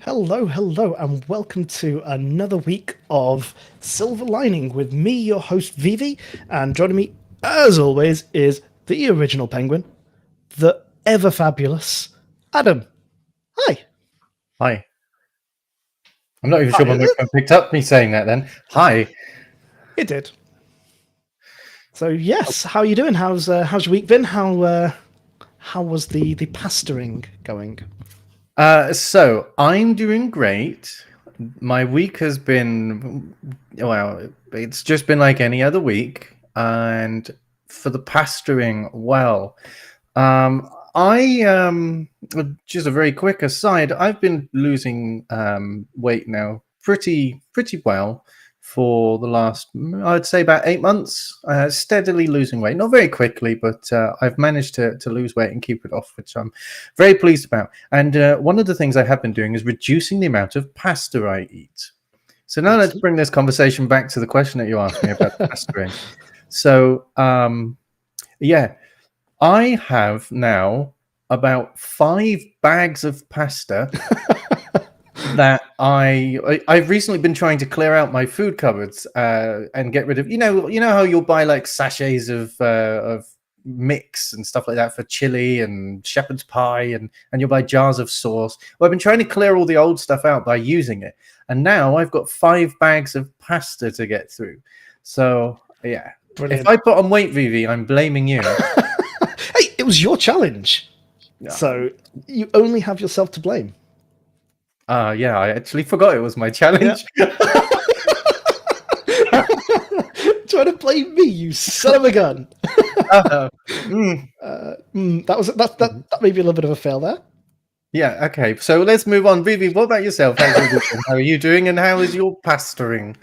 Hello, and welcome to another week of Silver Lining with me, your host Vivi, and joining me, as always, is the original Penguin, the ever fabulous Adam. Hi. Hi. I'm not even sure my Hi. microphone picked up me saying that then. Hi. It did. So yes, how are you doing? How's your week been? How was the pastoring going? So I'm doing great. My week has been, well, it's just been like any other week. And for the pastoring, well, just a very quick aside, I've been losing weight now pretty well for the last, I'd say, about 8 months. Steadily losing weight, not very quickly, but I've managed to lose weight and keep it off, which I'm very pleased about. And one of the things I have been doing is reducing the amount of pasta I eat. So now let's bring this conversation back to the question that you asked me about pastoring. So yeah, I have now about 5 bags of pasta that I've recently been trying to clear out my food cupboards and get rid of. You know how you'll buy like sachets of mix and stuff like that for chili and shepherd's pie, and you'll buy jars of sauce. Well, I've been trying to clear all the old stuff out by using it, and now I've got 5 bags of pasta to get through. So yeah, Brilliant. if I put on weight, Vivi, I'm blaming you. Hey, it was your challenge, so you only have yourself to blame. Yeah, I actually forgot it was my challenge. Yeah. Trying to blame me, you son of a gun. That may be a little bit of a fail there. Yeah, okay. So let's move on. Vivi, what about yourself? How are you doing, and how is your pastoring?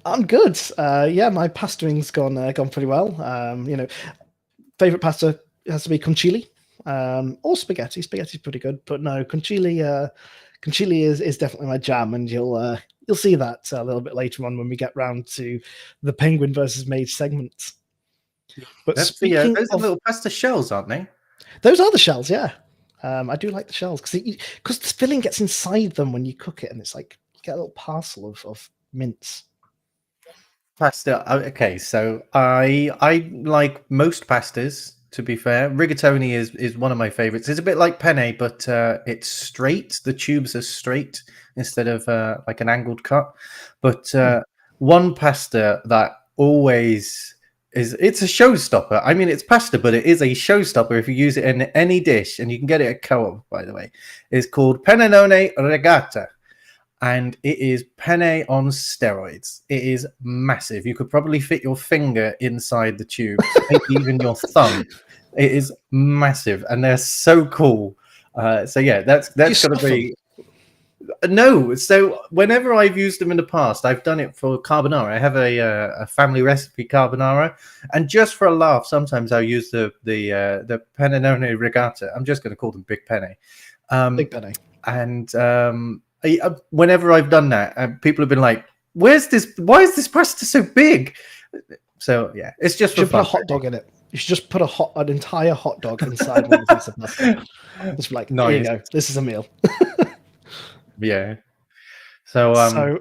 I'm good. Yeah, my pastoring's gone pretty well. Favorite pasta has to be concili, or spaghetti. Spaghetti's pretty good, but no, concili is definitely my jam, and you'll see that a little bit later on when we get round to the Penguin versus Mage segments. But Those speaking are of, little pasta shells, aren't they? those are the shells, yeah. I do like the shells because the filling gets inside them when you cook it, and it's like you get a little parcel of mince. Pasta. Okay, so I like most pastas. To be fair, rigatoni is one of my favorites. It's a bit like penne, but it's straight. The tubes are straight instead of like an angled cut. But one pasta that always it's a showstopper. I mean, it's pasta, but it is a showstopper if you use it in any dish, and you can get it at Co-op, by the way. It's called pennone regata, and it is penne on steroids. It is massive. You could probably fit your finger inside the tube, maybe even your thumb. It is massive, and they're so cool. So yeah, that's going to be. No, so whenever I've used them in the past, I've done it for carbonara. I have a family recipe carbonara, and just for a laugh, sometimes I'll use the pennone regata. I'm just going to call them big penne. Big penne. And whenever I've done that, people have been like, "Where's this? Why is this pasta so big?" So yeah, it's just You for should put a fun. hot dog in it. You should just put an entire hot dog inside one piece of pasta. Just like, Nice. Here you go. This is a meal. Yeah. So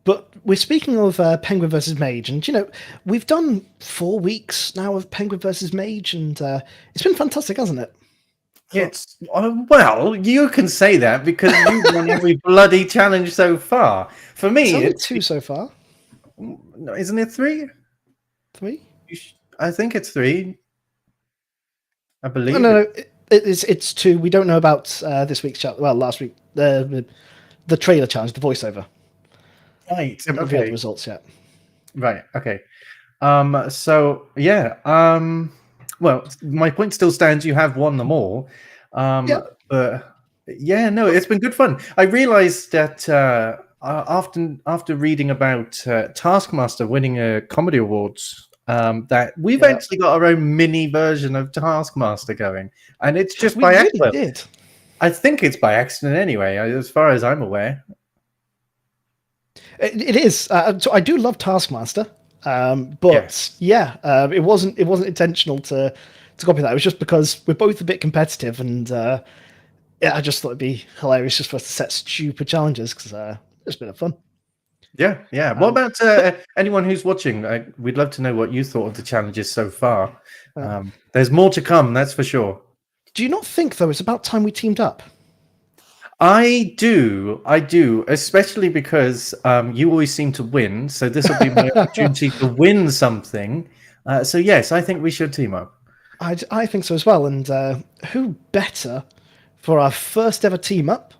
but we're speaking of Penguin versus Mage, and we've done 4 weeks now of Penguin versus Mage, and it's been fantastic, hasn't it? it's well, you can say that because you've won every bloody challenge so far. For me, it's only 2 so far. No, isn't it 3? 3? I think it's 3. I believe. No. It's 2. We don't know about this week's challenge. Well, last week the trailer challenge, the voiceover. Right. Haven't revealed the results yet. Right. Okay. So yeah. Well, my point still stands. You have won them all. But yeah, no, it's been good fun. I realized that after reading about Taskmaster winning a comedy awards, that we've actually got our own mini version of Taskmaster going, and it's just by accident. We really did. I think it's by accident anyway, as far as I'm aware. It is. So I do love Taskmaster. But it wasn't intentional to copy that. It was just because we're both a bit competitive, and yeah, I just thought it'd be hilarious just for us to set stupid challenges because it's been fun. Yeah, yeah. What about anyone who's watching? We'd love to know what you thought of the challenges so far. There's more to come, that's for sure. Do you not think, though, it's about time we teamed up? I do, especially because you always seem to win. So this will be my opportunity to win something. So yes, I think we should team up. I think so as well. And who better for our first ever team up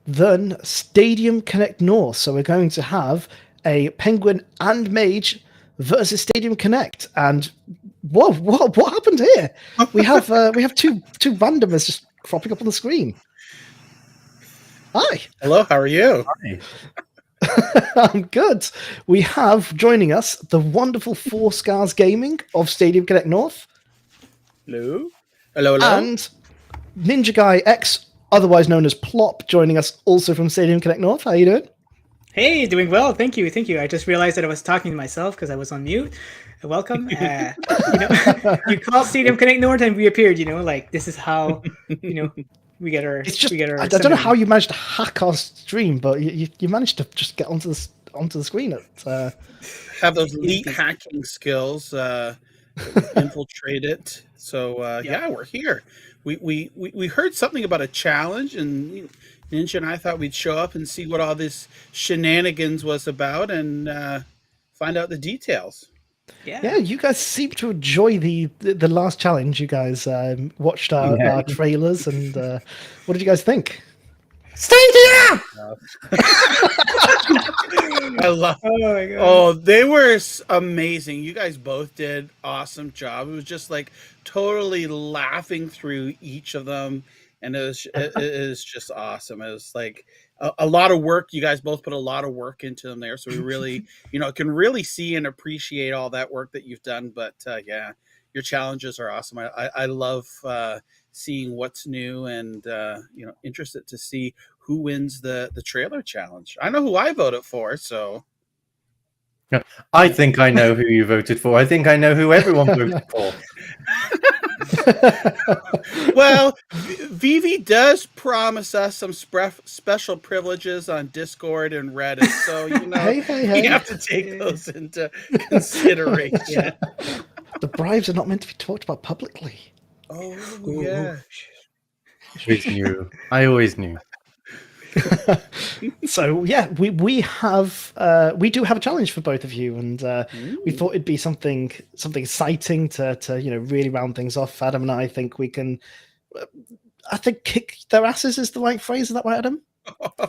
than Stadium Connect North? So we're going to have a Penguin and Mage versus Stadium Connect. And whoa, what happened here? We have two randomers just cropping up on the screen. Hi. Hello, how are you? Hi. I'm good. We have joining us the wonderful Four Scars Gaming of Stadium Connect North. Hello. Hello, hello. And Ninja Guy X, otherwise known as Plop, joining us also from Stadium Connect North. How you doing? Hey, doing well. Thank you. I just realized that I was talking to myself because I was on mute. Welcome. You called Stadium Connect North and we appeared. Like this is how we get our. It's just we get our I don't know how you managed to hack our stream, but you managed to just get onto the screen. Have those elite hacking skills. Infiltrate it. So yeah, we're here. We heard something about a challenge, and Ninja and I thought we'd show up and see what all this shenanigans was about, and find out the details. Yeah, you guys seem to enjoy the last challenge. You guys watched our trailers, and what did you guys think? Stay here! I love. Oh my god! Oh, they were amazing. You guys both did awesome job. It was just like totally laughing through each of them, and it is just awesome. It was like a lot of work. You guys both put a lot of work into them there, so we really, can really see and appreciate all that work that you've done. But yeah, your challenges are awesome. I love seeing what's new, and interested to see who wins the trailer challenge. I know who I voted for, so I think I know who you voted for. I think I know who everyone voted for. Well, Vivi does promise us some special privileges on Discord and Reddit, so Hey. you have to take those into consideration. Yeah. The bribes are not meant to be talked about publicly. Oh yeah. I always knew. So yeah, we do have a challenge for both of you, and we thought it'd be something exciting to really round things off. Adam and I think we can. I think kick their asses is the right phrase. Is that right, Adam?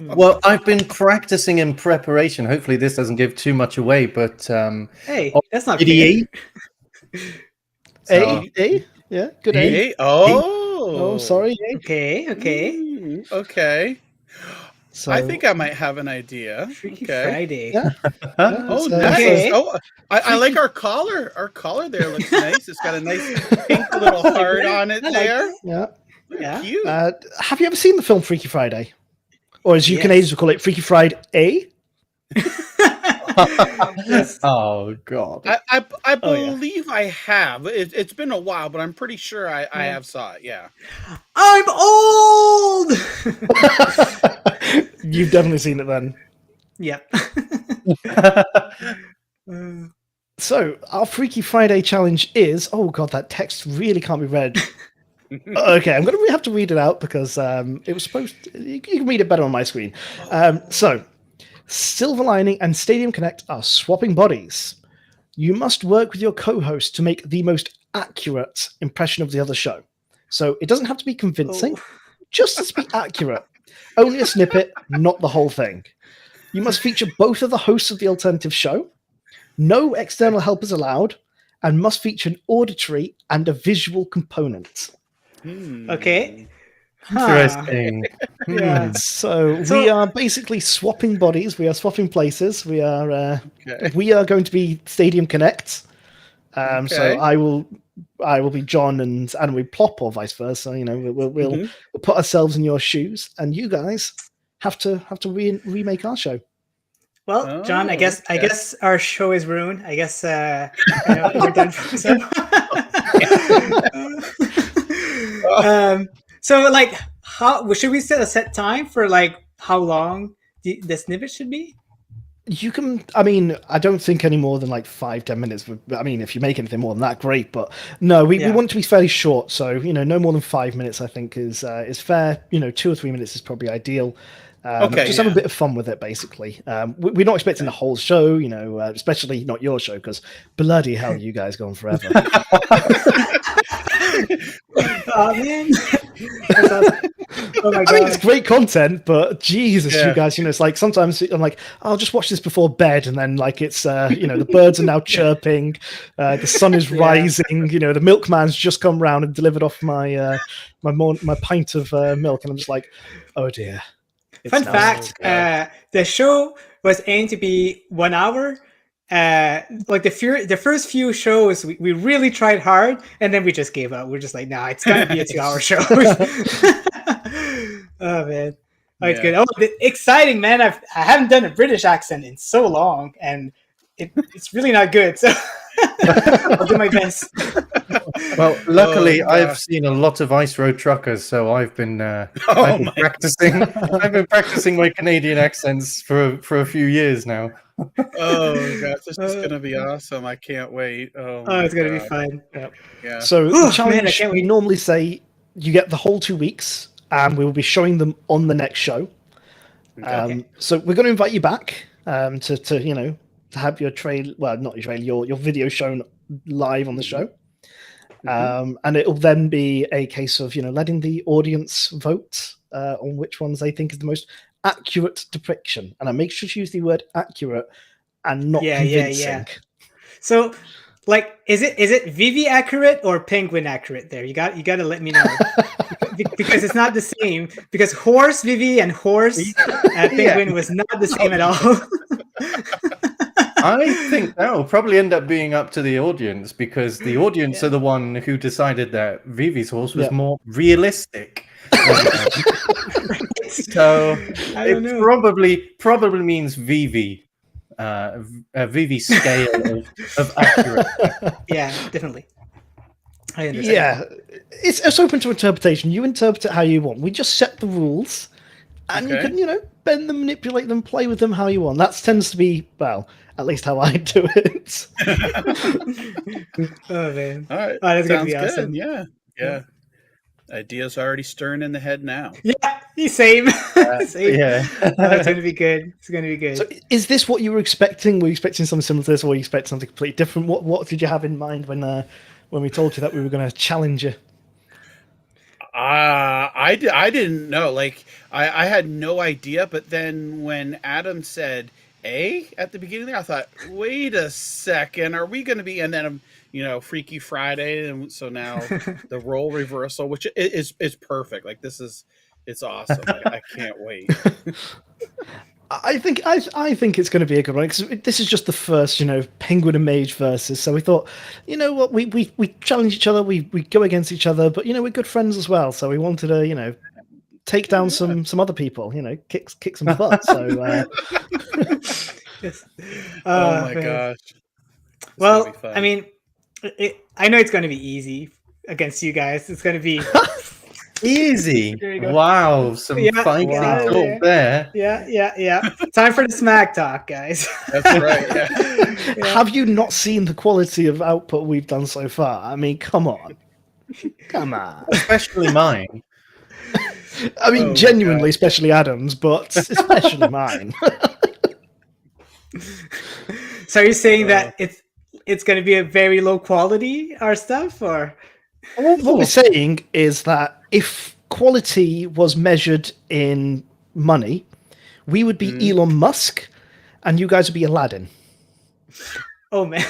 Well, I've been practicing in preparation. Hopefully, this doesn't give too much away. But Hey, that's not idiot. A? Yeah, good A. Hey, oh, sorry. Okay. Okay. So, I think I might have an idea. Freaky Okay. Friday. Yeah. Oh, So- nice. Okay. Oh, I like our collar. Our collar there looks nice. It's got a nice pink little heart on it I like there. Yeah. Yeah. Cute. Have you ever seen the film Freaky Friday, or as you Yes. Canadians would call it, Freaky Friday A? Yes. Oh God! I Oh, yeah. believe I have. It's been a while, but I'm pretty sure I have saw it. Yeah. I'm old. You've definitely seen it then. Yep. So our Freaky Friday challenge is, oh god, that text really can't be read. Okay, I'm going to have to read it out because it was supposed to, you can read it better on my screen. So, Silver Lining and Stadium Connect are swapping bodies. You must work with your co-host to make the most accurate impression of the other show. So it doesn't have to be convincing, just to be accurate. Only a snippet, not the whole thing. You must feature both of the hosts of the alternative show. No external help is allowed, and must feature an auditory and a visual component. Okay. Interesting. Yeah. So we are basically swapping bodies. We are swapping places. We are going to be Stadium Connect. So I will be John and Adam will be Plop, or vice versa. We'll put ourselves in your shoes, and you guys have to remake our show. Well, John, I guess our show is ruined. I guess we're done. So, like, how should we set a set time for like how long the snippet should be? You can, I mean, I don't think any more than like 5-10 minutes. I mean, if you make anything more than that, great. But no, we want it to be fairly short. So, no more than 5 minutes, I think, is fair. 2 or 3 minutes is probably ideal. Just have a bit of fun with it, basically. We're not expecting the whole show, especially not your show, because bloody hell, you guys go on forever. Oh, man. That's awesome. Oh my God. I mean, it's great content, but Jesus, you guys, it's like sometimes I'm like, I'll just watch this before bed, and then like it's, the birds are now chirping, the sun is rising, the milkman's just come round and delivered off my my pint of milk, and I'm just like, oh dear. Fun fact: the show was aimed to be 1 hour. Like the first few shows, we really tried hard, and then we just gave up. We're just like, nah, it's gotta be a 2-hour show. Oh man, it's good. Oh, exciting, man! I haven't done a British accent in so long, and it's really not good. So I'll do my best. Well, luckily, I've seen a lot of Ice Road Truckers, so I've been practicing. I've been practicing my Canadian accents for a few years now. Oh gosh, this is gonna be awesome! I can't wait. Oh, it's gonna be fun. Yep. Yeah. So the challenge, we normally say you get the whole 2 weeks, and we will be showing them on the next show. So we're going to invite you back to have your not your trailer, your video shown live on the show. And it'll then be a case of letting the audience vote on which ones they think is the most accurate depiction, and I make sure to use the word accurate and not convincing. So, like, is it Vivi accurate or Penguin accurate? There, you got to let me know because it's not the same. Because horse Vivi and horse Penguin was not the same at all. I think that will probably end up being up to the audience, because the audience are the one who decided that Vivi's horse was more realistic. So it probably means Vivi, Vivi scale of accurate. Yeah, definitely. I understand. Yeah, it's open to interpretation. You interpret it how you want. We just set the rules, and you can bend them, manipulate them, play with them how you want. That tends to be, well, at least how I do it. Oh man! All right, that's gonna sounds be awesome. good. Yeah. Ideas already stirring in the head now. Yeah, same. Same. Yeah. It's gonna be good. It's gonna be good. So, is this what you were expecting? Were you expecting something similar to this, or were you expecting something completely different? What did you have in mind when we told you that we were going to challenge you? I didn't know. Like, I had no idea. But then when Adam said A at the beginning there, I thought, wait a second, are we going to be? And then Freaky Friday, and so now the role reversal, which is perfect. Like, it's awesome. I can't wait. I think it's going to be a good one, because this is just the first, Penguin and Mage versus. So we thought, what, we challenge each other, we go against each other, but we're good friends as well. So we wanted to, take down some other people, kick some butt. So, Yes. Oh my gosh! Well, I mean, I know it's going to be easy against you guys. It's going to be. Easy. Wow, some fighting talk there. Yeah. Time for the smack talk, guys. That's right. Yeah. Have you not seen the quality of output we've done so far? I mean, come on. Especially mine. I mean, genuinely, especially Adam's, but especially mine. So you're saying that it's going to be a very low quality, our stuff, or? What we're saying is that if quality was measured in money, we would be Elon Musk, and you guys would be Aladdin. Oh man!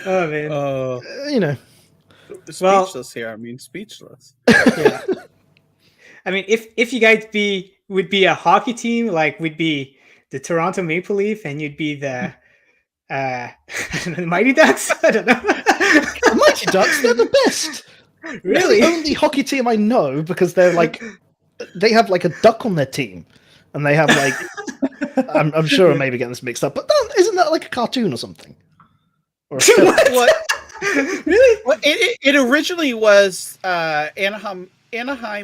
Oh man! Speechless here. I mean, speechless. Yeah. I mean, if you guys would be a hockey team, like we'd be the Toronto Maple Leaf, and you'd be the I don't know, the Mighty Ducks. I don't know. The Mighty Ducks, they're the best. Really? They're the only hockey team I know, because they have like a duck on their team, and they have like I'm sure I'm maybe getting this mixed up, but isn't that like a cartoon or something? Or What? Really? Well, it originally was Anaheim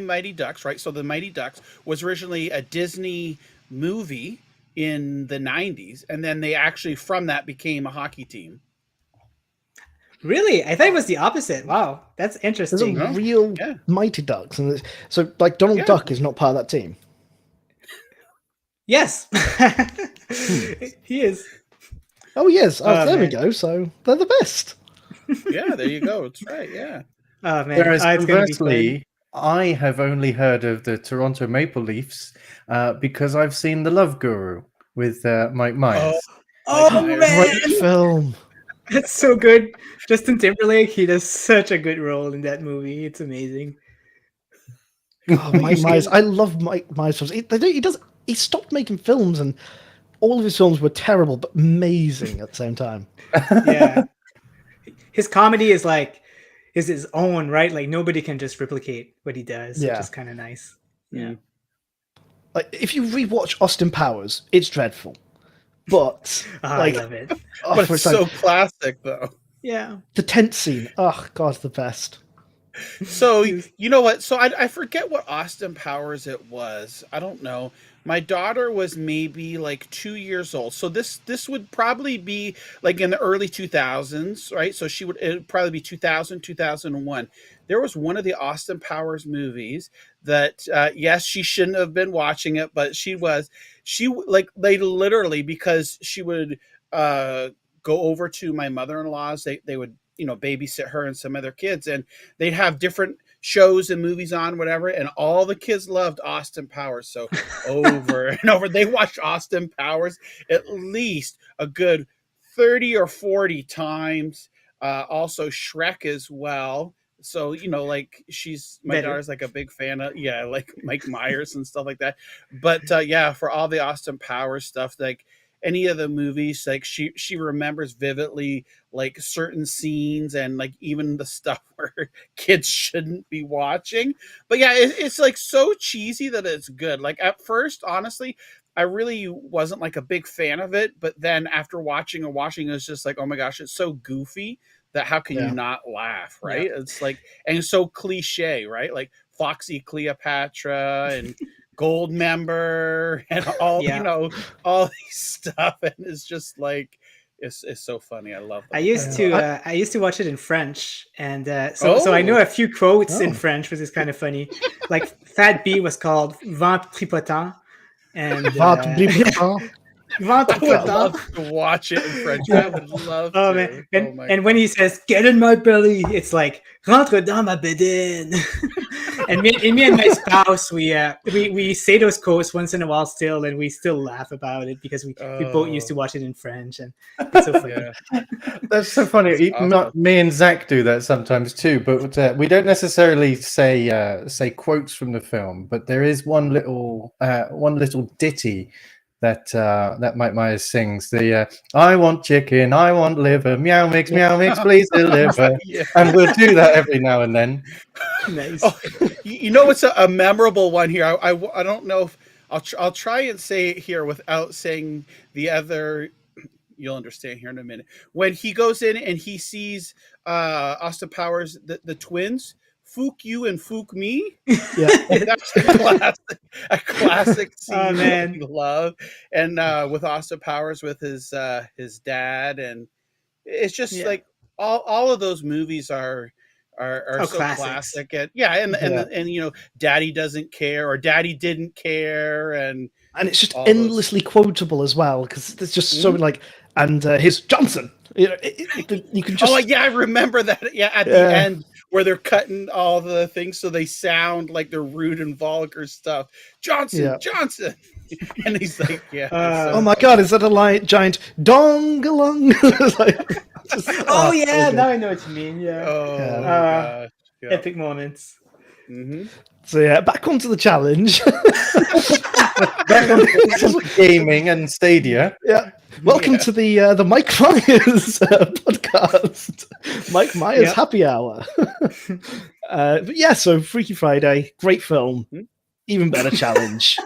Mighty Ducks, right? So the Mighty Ducks was originally a Disney movie in the 90s, and then they actually from that became a hockey team. Really? I thought it was the opposite. Wow, that's There's interesting. a real Yeah. Mighty Ducks, and so like Donald Yeah. Duck is not part of that team. Yes, he is. Oh yes, Oh, there we man. go. So they're the best. Yeah, there you go. That's right. Yeah. Oh man, Ah, Whereas it's gonna be fun. conversely, I have only heard of the Toronto Maple Leafs because I've seen The Love Guru with Mike Myers. Oh Myers. man, Great film. that's so good. Justin Timberlake, he does such a good role in that movie. It's amazing. Oh, Mike Myers. I love Mike Myers films. He stopped making films, and all of his films were terrible but amazing at the same time. Yeah, his comedy is his own, right? Like nobody can just replicate what he does, Yeah. which is kind of nice. Yeah. Like if you rewatch Austin Powers, it's dreadful. But like I love it. But for it's its so time, classic, though. Yeah. the tent scene. Oh God, the best. So you know what? So I forget what Austin Powers it was. I don't know. My daughter was maybe like 2 years old. So this would probably be like in the early 2000s, right? So it would probably be 2000, 2001. There was one of the Austin Powers movies that yes, she shouldn't have been watching it, but like they literally, because she would go over to my mother-in-law's, they would babysit her and some other kids, and they'd have different shows and movies on, whatever, and all the kids loved Austin Powers. So over and over, they watched Austin Powers at least a good 30 or 40 times. Also Shrek as well. So, like my Better. daughter's like a big fan of, like Mike Myers and stuff like that. But yeah, for all the Austin Powers stuff, like any of the movies, like she remembers vividly like certain scenes, and like even the stuff where kids shouldn't be watching. But yeah, it's like so cheesy that it's good. Like at first, honestly, I really wasn't like a big fan of it, but then after watching, it's just like, oh my gosh, it's so goofy that how can you not laugh, right? It's like, and it's so cliche, right? Like Foxy Cleopatra and Gold Member and all all these stuff, and it's just like it's so funny. I love them. I used to watch it in French, and so I know a few quotes in French, which is kind of funny. Like Fat B was called Ventre Tripotant, and I would love to watch it in French. I would love to. Man. And when he says "get in my belly," it's like "rentre dans ma bedaine." And me and my spouse, we say those quotes once in a while still, and we still laugh about it because we both used to watch it in French, and it's so funny. That's so funny. Awesome. Me and Zach do that sometimes too, but we don't necessarily say quotes from the film. But there is one little ditty that Mike Myers sings. The I want chicken, I want liver, meow mix, please deliver. And we'll do that every now and then. Nice. Oh, it's a memorable one here. I don't know if I'll try and say it here without saying the other. You'll understand here in a minute. When he goes in and he sees Austin Powers, the twins, Fook you and Fook me. Yeah, that's a classic scene. Oh, man. That we love. And with Austin Powers with his dad, and it's just like all of those movies are so classic. And and Daddy doesn't care, or Daddy didn't care, and it's just endlessly quotable as well, because there's just so like, and his Johnson. You can just. Oh yeah, I remember that. Yeah, at the end where they're cutting all the things so they sound like they're rude and vulgar stuff. Johnson. And he's like, oh my God, is that a giant dong-along? Now I know what you mean. Yeah. Gosh. Yeah. Epic moments. Mm-hmm. So back onto the challenge. Back on gaming and Stadia. Yeah. Welcome to the Mike Myers podcast. Mike Myers Happy Hour. But yeah, so Freaky Friday, great film, even better challenge.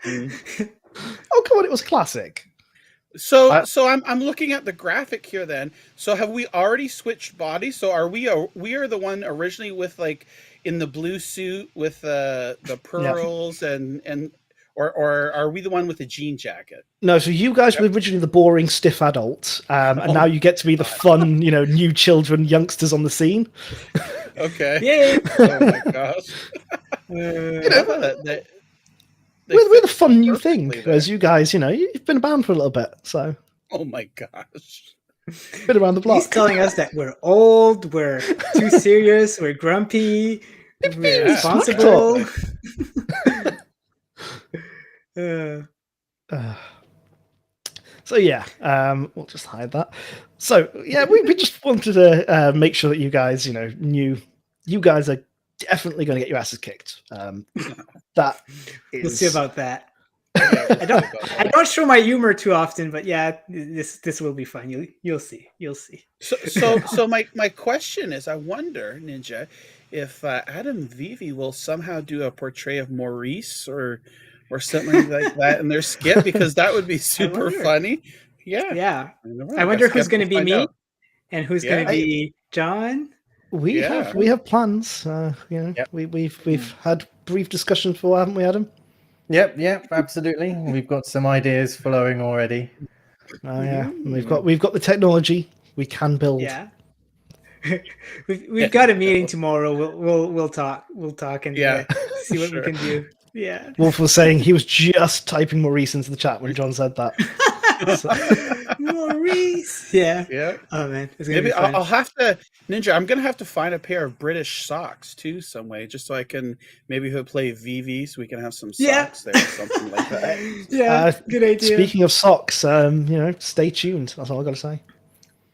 Oh, come on, it was classic. So I- so I'm looking at the graphic here then. So have we already switched bodies? So are we are the one originally with like in the blue suit with the Yeah. pearls and or are we the one with the jean jacket? No, so you guys were originally the boring, stiff adult, and Oh now you get to be the God. fun, new children, youngsters on the scene. Okay. Yay! Oh my gosh. I thought that they We're fit the fun new thing, perfectly there. whereas you guys, you've been around for a little bit, so Oh my gosh. been around the block. He's telling us that we're old, we're too serious, we're grumpy, we're Yeah. responsible. Uh, So yeah, we'll just hide that. So yeah, we just wanted to make sure that you guys, knew you guys are definitely going to get your asses kicked. That is. we'll see about that. Yeah, we'll I don't. talk about I that. don't show my humor too often, but yeah, this will be fun. You'll see. You'll see. So my question is, I wonder, Ninja, if Adam Vivi will somehow do a portray of Maurice or something like that in their skit, because that would be super wonder. funny. Yeah. Yeah. don't know. I wonder guess who's going to we'll be find me out. and who's Yeah. going to be John. We Yeah. have plans. Yep. We've had brief discussions before, haven't we, Adam? Yep, absolutely. We've got some ideas flowing already. Oh yeah, we've got the technology. We can build. Yeah. We've got a meeting tomorrow. We'll talk. We'll talk and Yeah, see what sure. we can do. Yeah. Wolf was saying he was just typing Maurice into the chat when John said that. Maurice. Yeah. Yeah. Oh man, it's gonna Maybe be fun. I'll have to, Ninja. I'm gonna have to find a pair of British socks too, some way, just so I can maybe he'll play VV, so we can have some Yeah. socks there or something like that. Yeah. Good idea. Speaking of socks, stay tuned. That's all I got to say.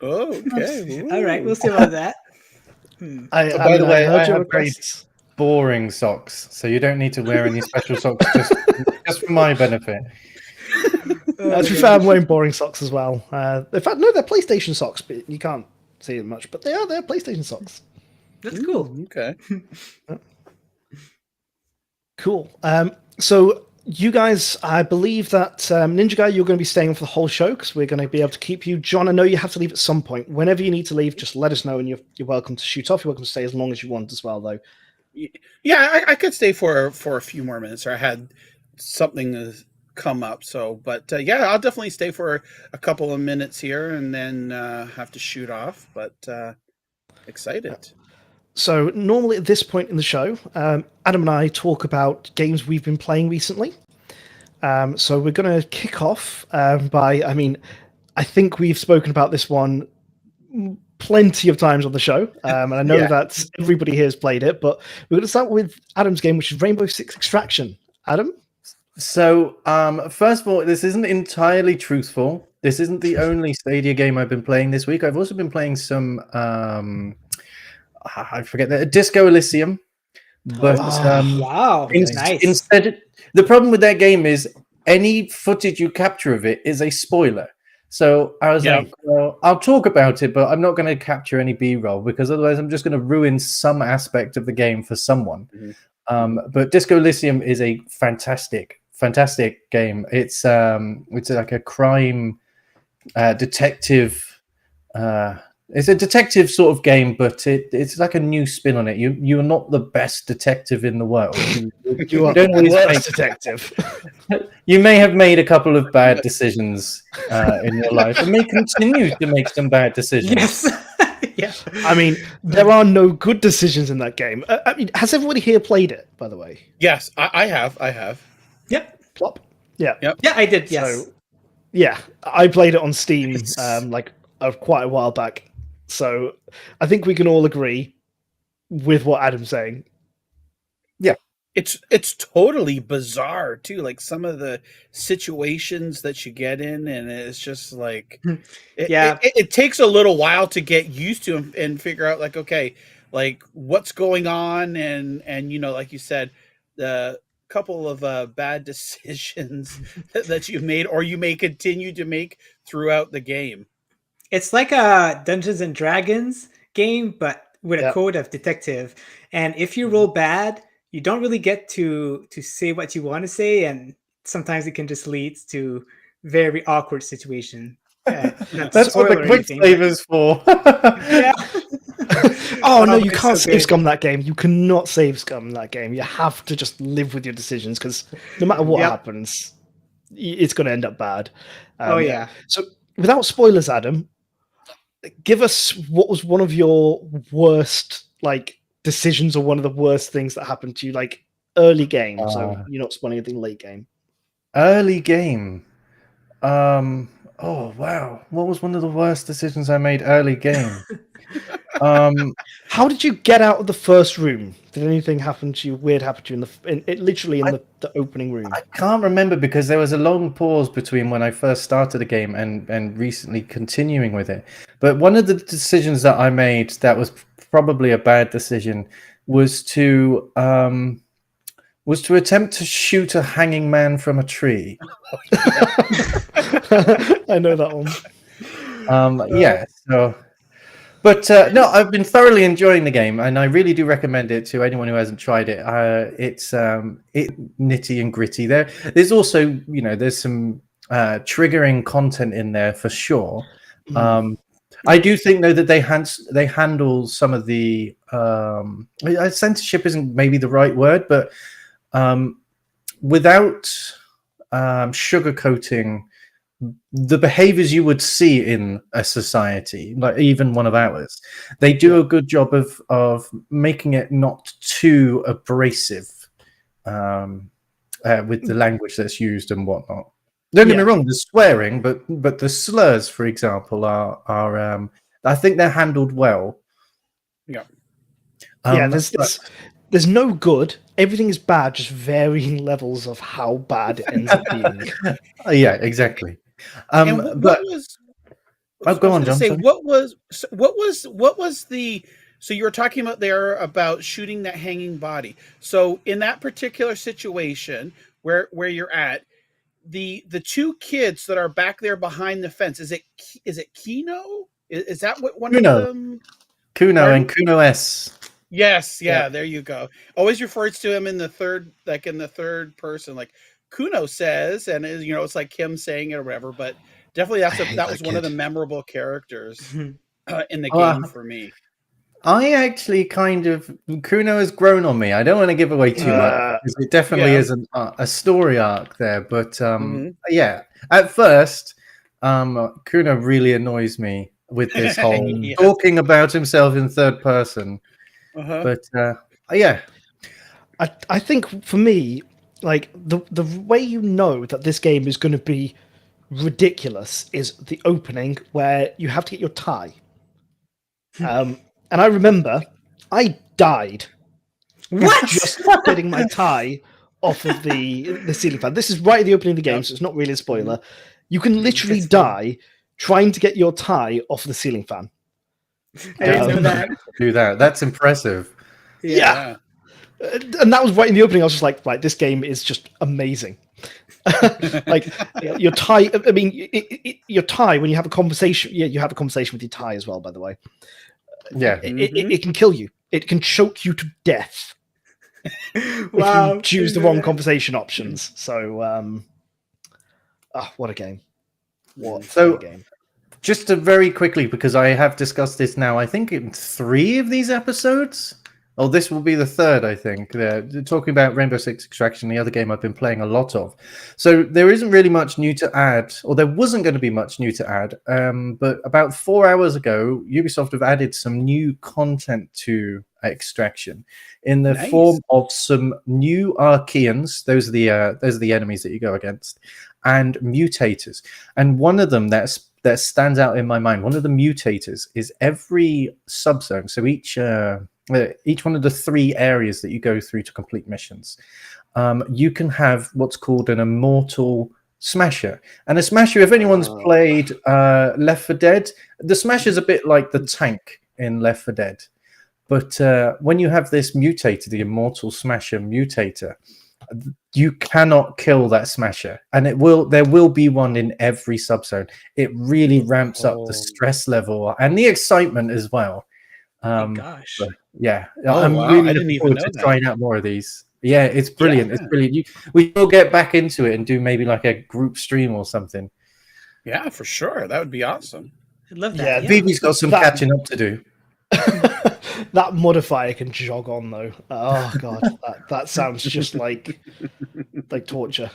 Oh, okay. All right, Ooh. we'll see about that. By the way, I heard your have very requests. boring socks, so you don't need to wear any special socks just for my benefit. To be fair, I'm wearing boring socks as well. In fact, no, they're PlayStation socks, but you can't see them much. But they're PlayStation socks. That's cool. Okay. Cool. So you guys, I believe that Ninja Guy, you're going to be staying for the whole show because we're going to be able to keep you. John, I know you have to leave at some point. Whenever you need to leave, just let us know, and you're welcome to shoot off. You're welcome to stay as long as you want as well, though. Yeah, I could stay for a few more minutes, or I had something come up. So, but yeah, I'll definitely stay for a couple of minutes here, and then have to shoot off. But excited. So normally at this point in the show, Adam and I talk about games we've been playing recently. So we're going to kick off I think we've spoken about this one plenty of times on the show, and I know that everybody here has played it, but we're going to start with Adam's game, which is Rainbow Six Extraction. Adam? So, first of all, this isn't entirely truthful. This isn't the only Stadia game I've been playing this week. I've also been playing some, I forget that, Disco Elysium. But Wow, nice. instead, the problem with that game is any footage you capture of it is a spoiler. So I was like, well, I'll talk about it, but I'm not going to capture any B-roll because otherwise I'm just going to ruin some aspect of the game for someone. But Disco Elysium is a fantastic game. It's like a crime detective. It's a detective sort of game, but it's like a new spin on it. You're not the best detective in the world. You are don't the always worst detective. You may have made a couple of bad decisions in your life, and may continue to make some bad decisions. Yes. Yeah. I mean, there are no good decisions in that game. I mean, has everybody here played it, by the way? Yes, I have. Yep. Plop? Yeah. Yep. Yeah, I did. Yes. So, yeah, I played it on Steam quite a while back. So I think we can all agree with what Adam's saying. Yeah. It's totally bizarre too, like some of the situations that you get in, and it's just like it takes a little while to get used to and figure out like, okay, like what's going on, and like you said, the couple of bad decisions that you've made or you may continue to make throughout the game. It's like a Dungeons and Dragons game, but with a code of detective. And if you roll bad, you don't really get to say what you want to say, and sometimes it can just lead to very awkward situation. That's what the quick save is for. Yeah. Oh no, you it's can't so save good. scum that game. You cannot save scum that game. You have to just live with your decisions because no matter what Yep. happens, it's going to end up bad. Oh yeah. So without spoilers, Adam, give us what was one of your worst like decisions or one of the worst things that happened to you like early game. So you're not spoiling anything late game. Early game. Oh wow, what was one of the worst decisions I made early game? How did you get out of the first room? Did anything happen to you? Weird happen to you literally in the opening room? I can't remember because there was a long pause between when I first started the game and recently continuing with it. But one of the decisions that I made that was probably a bad decision was to attempt to shoot a hanging man from a tree. I know that one. Yeah. So, but no, I've been thoroughly enjoying the game, and I really do recommend it to anyone who hasn't tried it. It's nitty and gritty. There's also there's some triggering content in there for sure. I do think though that they handle some of the censorship isn't maybe the right word, but without sugarcoating the behaviors you would see in a society, like even one of ours. They do a good job of making it not too abrasive with the language that's used and whatnot. Don't get me wrong, there's swearing, but the slurs, for example, are I think they're handled well. Yeah. There's no good. Everything is bad, just varying levels of how bad it ends up being. Yeah, exactly. And what was? Go on, John. Say, what was the? So you were talking about there about shooting that hanging body. So in that particular situation where you're at, the two kids that are back there behind the fence, is it Kino? Is that what one Kuno. of them? Kuno and Kuno S. Yes, yeah, there you go. Always refers to him in the third person, like Kuno says, and it's like him saying it or whatever. But definitely that was one of the memorable characters in the game for me. I actually Kuno has grown on me. I don't want to give away too much because it definitely is a story arc there. But yeah, at first, Kuno really annoys me with this whole talking about himself in third person. But yeah, I think for me, like the way you know that this game is going to be ridiculous is the opening where you have to get your tie. And I remember I died. What? Just getting my tie off of the ceiling fan. This is right at the opening of the game, so it's not really a spoiler. You can literally die trying to get your tie off the ceiling fan. I didn't know that. Do that. That's impressive. Yeah. And that was right in the opening. I was just like, right, this game is just amazing. Like your tie. I mean, your tie when you have a conversation. Yeah, you have a conversation with your tie as well. By the way, yeah, it can kill you. It can choke you to death. Wow! If you choose the wrong conversation options. So, what a game! What a game! Just to very quickly, because I have discussed this now, I think in 3 of these episodes. Oh, this will be the 3rd, I think. They're talking about Rainbow Six Extraction, the other game I've been playing a lot of. So there isn't really much new to add, or there wasn't going to be much new to add. But about 4 hours ago, Ubisoft have added some new content to Extraction in the form of some new Archeans. Those are the enemies that you go against, and mutators. And one of them that stands out in my mind, one of the mutators is every subzone. So each one of the 3 areas that you go through to complete missions, you can have what's called an immortal smasher. And a smasher, if anyone's played Left 4 Dead, the smasher is a bit like the tank in Left 4 Dead. But when you have this mutator, the immortal smasher mutator, you cannot kill that smasher, and there will be one in every subzone. It really ramps up the stress level and the excitement as well. Gosh. Yeah, I'm really I didn't looking even forward know to that. trying out more of these. Yeah, it's brilliant. Yeah. It's brilliant. We will get back into it and do maybe like a group stream or something. Yeah, for sure. That would be awesome. I'd love Yeah, that. Yeah. Vivi's got some That- catching up to do. That modifier can jog on though. Oh god, that sounds just like torture.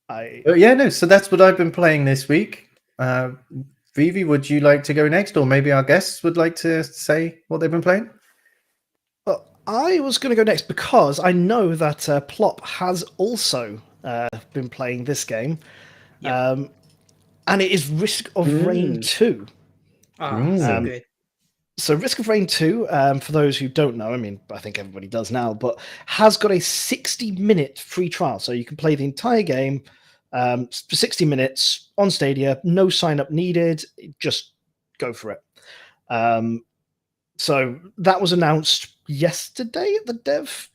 But yeah, no. So that's what I've been playing this week. Vivi, would you like to go next, or maybe our guests would like to say what they've been playing? Well, I was going to go next because I know that Plop has also been playing this game, Yep. and it is Risk of Rain 2. Oh, so good. So Risk of Rain 2, for those who don't know, I mean, I think everybody does now, but has got a 60-minute free trial. So you can play the entire game for 60 minutes on Stadia, no sign-up needed, just go for it. So that was announced yesterday at the dev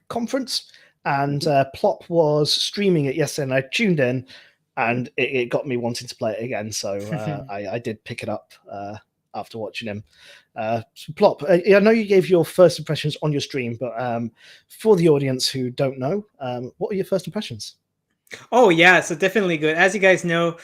conference, and Plop was streaming it yesterday, and I tuned in, and it got me wanting to play it again. So I did pick it up after watching him. So Plop, I know you gave your first impressions on your stream, but for the audience who don't know, what are your first impressions? Oh yeah, so definitely good. As you guys know,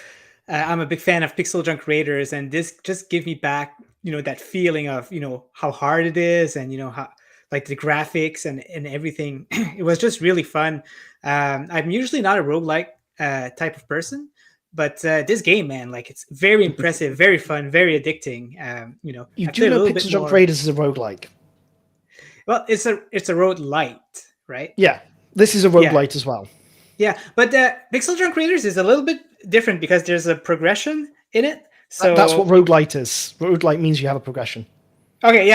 I'm a big fan of Pixel Junk Raiders, and this just gives me back, that feeling of, how hard it is, and how like the graphics and everything. It was just really fun. I'm usually not a roguelike type of person, but this game, man, like it's very impressive, very fun, very addicting. You do know Pixel Junk Raiders is a roguelike. Well, it's a roguelite, right? Yeah, this is a roguelite as well. Yeah, but Pixel Junk Raiders is a little bit different because there's a progression in it. So that's what roguelite is. Roguelite means you have a progression. Okay.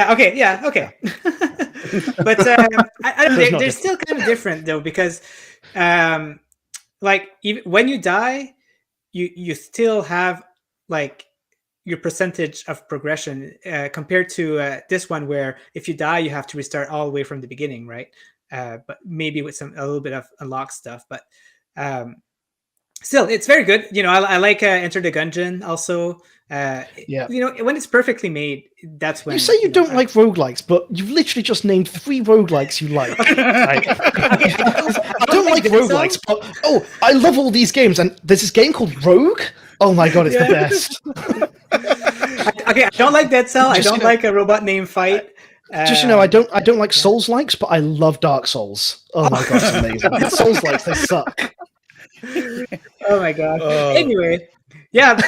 But I don't know. They're still kind of different though, because even when you die, you still have like your percentage of progression compared to this one, where if you die, you have to restart all the way from the beginning, right? But maybe with a little bit of unlocked stuff, but still, it's very good. I like Enter the Gungeon also. When it's perfectly made, that's when you say you don't like roguelikes, but you've literally just named 3 roguelikes you like. I don't like roguelikes, but I love all these games, and there's this game called Rogue. Oh my god, it's the best. I don't like Dead Cell. I don't like a robot named Fight. Just I don't like Souls likes, but I love Dark Souls. Oh my god, it's amazing. Souls likes, they suck. Oh my god. Anyway, yeah,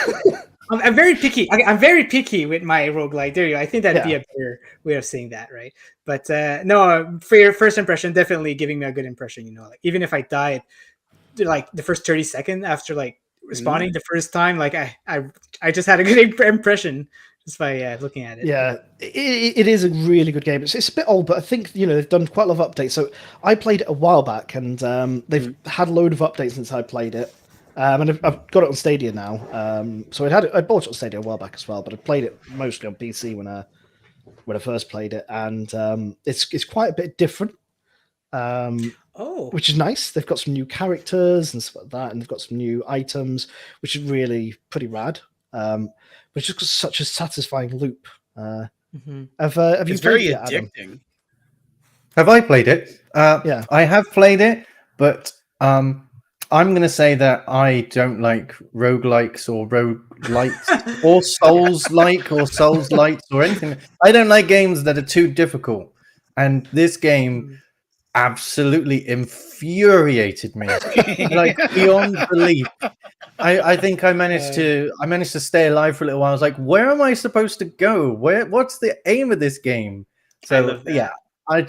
I'm very picky. I'm very picky with my roguelike. There you go. I think that'd be a better way of saying that, right? But no, for your first impression, definitely giving me a good impression. Like even if I died, like the first 30 seconds after like responding the first time, like I just had a good impression. Just by looking at it. Yeah, it is a really good game. It's a bit old, but I think they've done quite a lot of updates. So I played it a while back, and they've had a load of updates since I played it. And I've got it on Stadia now. So I bought it on Stadia a while back as well, but I played it mostly on PC when I first played it, and it's quite a bit different. Which is nice. They've got some new characters and stuff like that, and they've got some new items, which is really pretty rad. Which is such a satisfying loop. Have you it's played very it, addicting. Adam? Have I played it? Yeah, I have played it, but I'm going to say that I don't like roguelikes or roguelites or Souls-like or Souls-lights or anything. I don't like games that are too difficult, and this game absolutely infuriated me, like beyond belief. I think I managed to stay alive for a little while. I was like, where am I supposed to go? What's the aim of this game? So yeah, I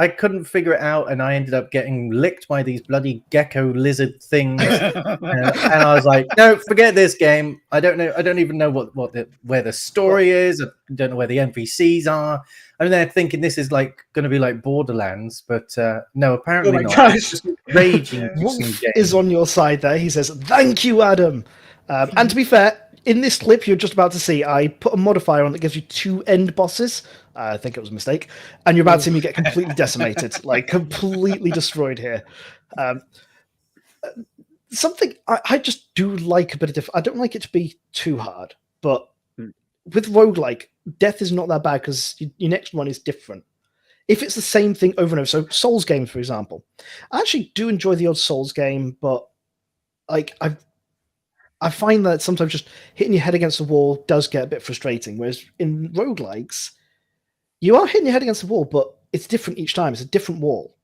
couldn't figure it out, and I ended up getting licked by these bloody gecko lizard things. and I was like, no, forget this game. I don't even know where the story is. I don't know where the NPCs are. I'm there thinking this is like going to be like Borderlands, but no, apparently not. Gosh. Raging Wolf is on your side there. He says, "Thank you, Adam." And to be fair, in this clip you're just about to see, I put a modifier on that gives you 2 end bosses. I think it was a mistake, and you're about to see me get completely decimated, like completely destroyed here. Something I just do like a bit of different. I don't like it to be too hard, but with roguelike, death is not that bad because your next one is different. if it's the same thing over and over, so Souls games, for example, I actually do enjoy the odd Souls game, but like I find that sometimes just hitting your head against the wall does get a bit frustrating. Whereas in roguelikes, you are hitting your head against the wall, but it's different each time. It's a different wall.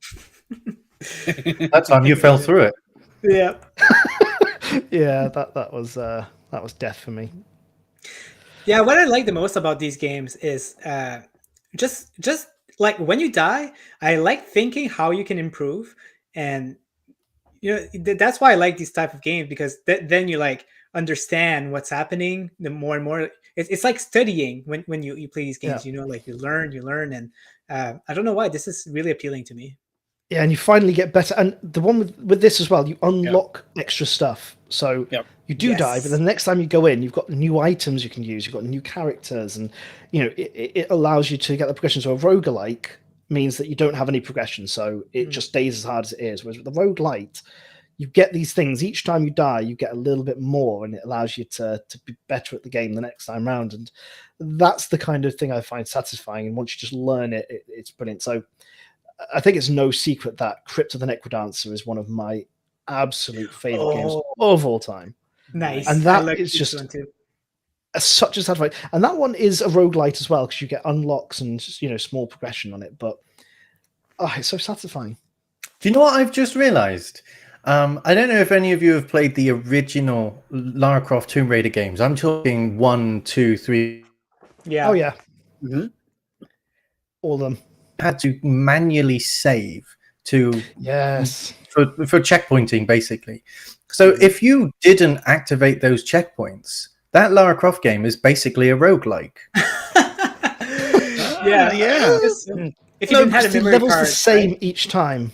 That time you fell through it. Yeah. Yeah, that was death for me. Yeah, what I like the most about these games is just like when you die, I like thinking how you can improve, and that's why I like these type of games, because then you like understand what's happening. The more and more, it's like studying when you play these games. Yeah. Like you learn, and I don't know why this is really appealing to me. Yeah, and you finally get better. And the one with this as well, you unlock extra stuff. So you do die, but the next time you go in, you've got new items you can use. You've got new characters, and it allows you to get the progression. So a roguelike means that you don't have any progression, so it just stays as hard as it is. Whereas with the roguelite, you get these things each time you die. You get a little bit more, and it allows you to be better at the game the next time round. And that's the kind of thing I find satisfying. And once you just learn it, it's brilliant. So I think it's no secret that Crypt of the Necrodancer is one of my absolute favorite games of all time. Nice. And that is just such a satisfying. And that one is a roguelite as well, because you get unlocks and small progression on it. But it's so satisfying. Do you know what I've just realized? I don't know if any of you have played the original Lara Croft Tomb Raider games. I'm talking 1, 2, 3. Yeah. Oh yeah. Mm-hmm. All of them. Had to manually save for checkpointing, basically. So if you didn't activate those checkpoints, that Lara Croft game is basically a roguelike. Yeah. If you didn't have a the memory level's card, the same right? each time.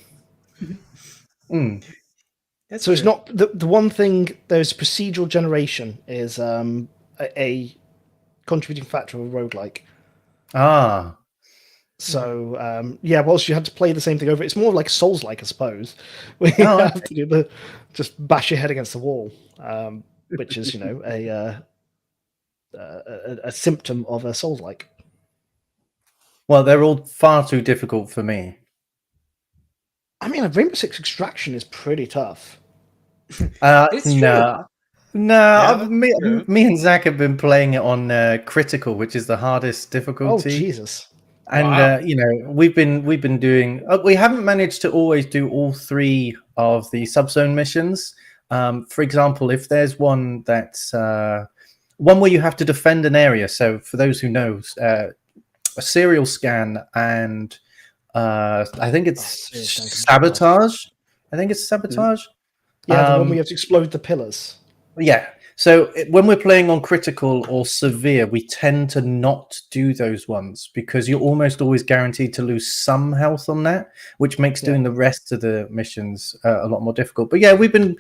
That's so true. it's not the one thing. There's procedural generation is a contributing factor of a roguelike. So whilst you have to play the same thing over, it's more like Souls-like, I suppose. Where you have to do just bash your head against the wall, which is a symptom of a Souls-like. Well, they're all far too difficult for me. I mean, a Rainbow Six Extraction is pretty tough. It's true. No, me and Zach have been playing it on critical, which is the hardest difficulty. Oh Jesus! And we've been doing. We haven't managed to always do all 3 of the subzone missions. For example, if there's one that's one where you have to defend an area. So for those who know, a serial scan and I think it's sabotage. Yeah, the one where you have to explode the pillars. Yeah. So when we're playing on critical or severe, we tend to not do those ones because you're almost always guaranteed to lose some health on that, which makes doing the rest of the missions a lot more difficult. But yeah, we've been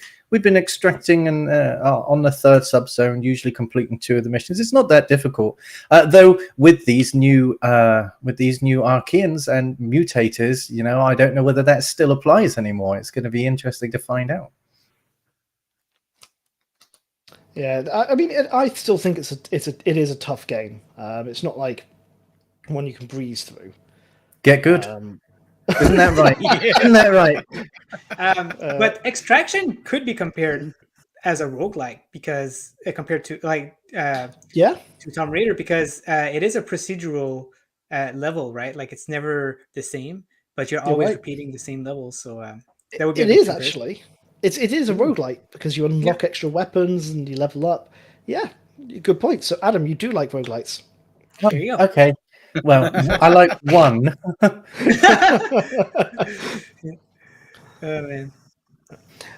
extracting and on the 3rd subzone, usually completing 2 of the missions. It's not that difficult, though. With these new Archeans and mutators, I don't know whether that still applies anymore. It's going to be interesting to find out. Yeah, I mean, I still think it is a tough game. It's not like one you can breeze through. Get good. Isn't that right? Isn't that right? But Extraction could be compared as a roguelike because compared to to Tomb Raider, because it is a procedural level, right? Like it's never the same, but you're always repeating the same levels. So that would be it is actually. It is a roguelike because you unlock extra weapons and you level up. Yeah, good point. So, Adam, you do like roguelites. There you go. Okay. Well, I like one. Oh man.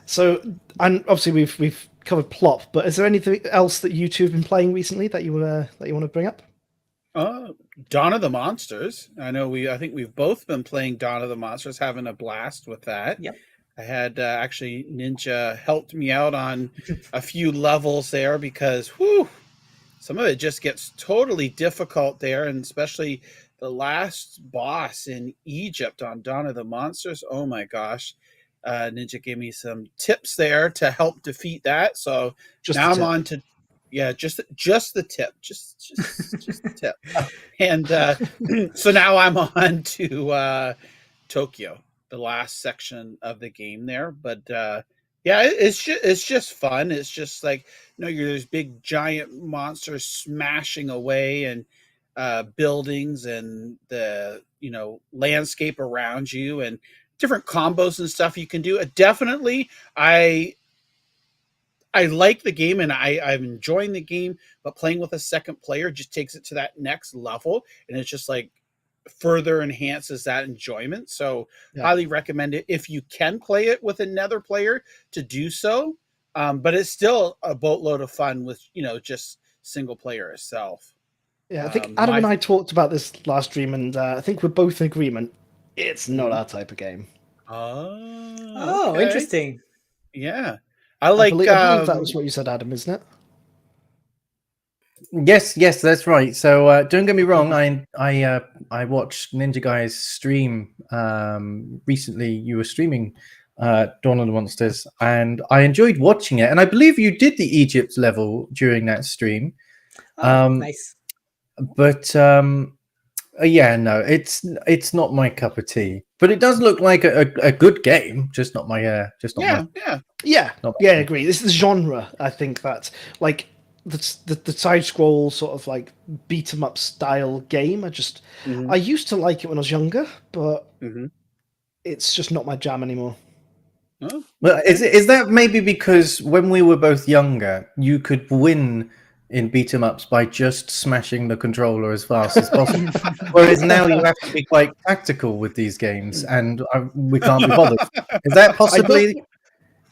So, and obviously we've covered plot, but is there anything else that you two have been playing recently that you want to bring up? Dawn of the Monsters. I think we've both been playing Dawn of the Monsters, having a blast with that. Yep. I had actually Ninja helped me out on a few levels there because some of it just gets totally difficult there, and especially the last boss in Egypt on Dawn of the Monsters. Oh my gosh. Ninja gave me some tips there to help defeat that. So now I'm on to Yeah, just the tip, just the tip. And so now I'm on to Tokyo, the last section of the game there. But yeah, it's just fun. It's just like, you know, there's big giant monsters smashing away and buildings and the, you know, landscape around you and different combos and stuff you can do. Definitely, I like the game and I'm enjoying the game, but playing with a second player just takes it to that next level, and it's just like further enhances that enjoyment. So Yeah. highly recommend it if you can play it with another player to do so. But it's still a boatload of fun with, you know, just single player itself. Yeah, I think Adam and I talked about this last stream, and I think we're both in agreement. It's not our type of game. Oh, okay. Interesting. Yeah. I like. I believe that was what you said, Adam, isn't it? Yes, that's right. So don't get me wrong. I watched Ninja Guy's stream recently. You were streaming Dawn of the Monsters, and I enjoyed watching it. And I believe you did the Egypt level during that stream. Nice. But yeah, no, it's not my cup of tea. But it does look like a good game. Just not my Yeah, I agree. This is the genre. I think that like the side scroll sort of like beat 'em up style game. I used to like it when I was younger, but it's just not my jam anymore. Oh, well, is that maybe because when we were both younger, you could win in beat 'em ups by just smashing the controller as fast as possible, whereas now you have to be quite tactical with these games, and we can't be bothered. Is that possibly?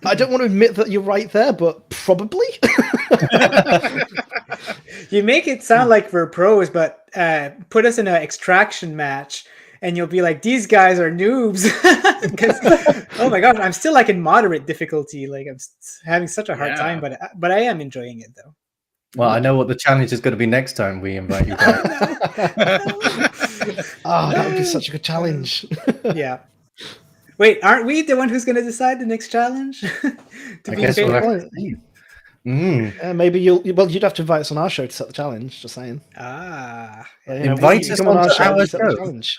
I don't want to admit that you're right there, but probably. You make it sound like we're pros, but put us in an extraction match, and you'll be like, "These guys are noobs." Because, oh my god, I'm still like in moderate difficulty. Like I'm having such a hard time, but I am enjoying it though. Well, I know what the challenge is going to be next time we invite you back. That would be such a good challenge. Yeah. Wait, aren't we the one who's going to decide the next challenge? I guess we'll have to see. Maybe you'd have to invite us on our show to set the challenge. Just saying. Invite us on our show. Challenge.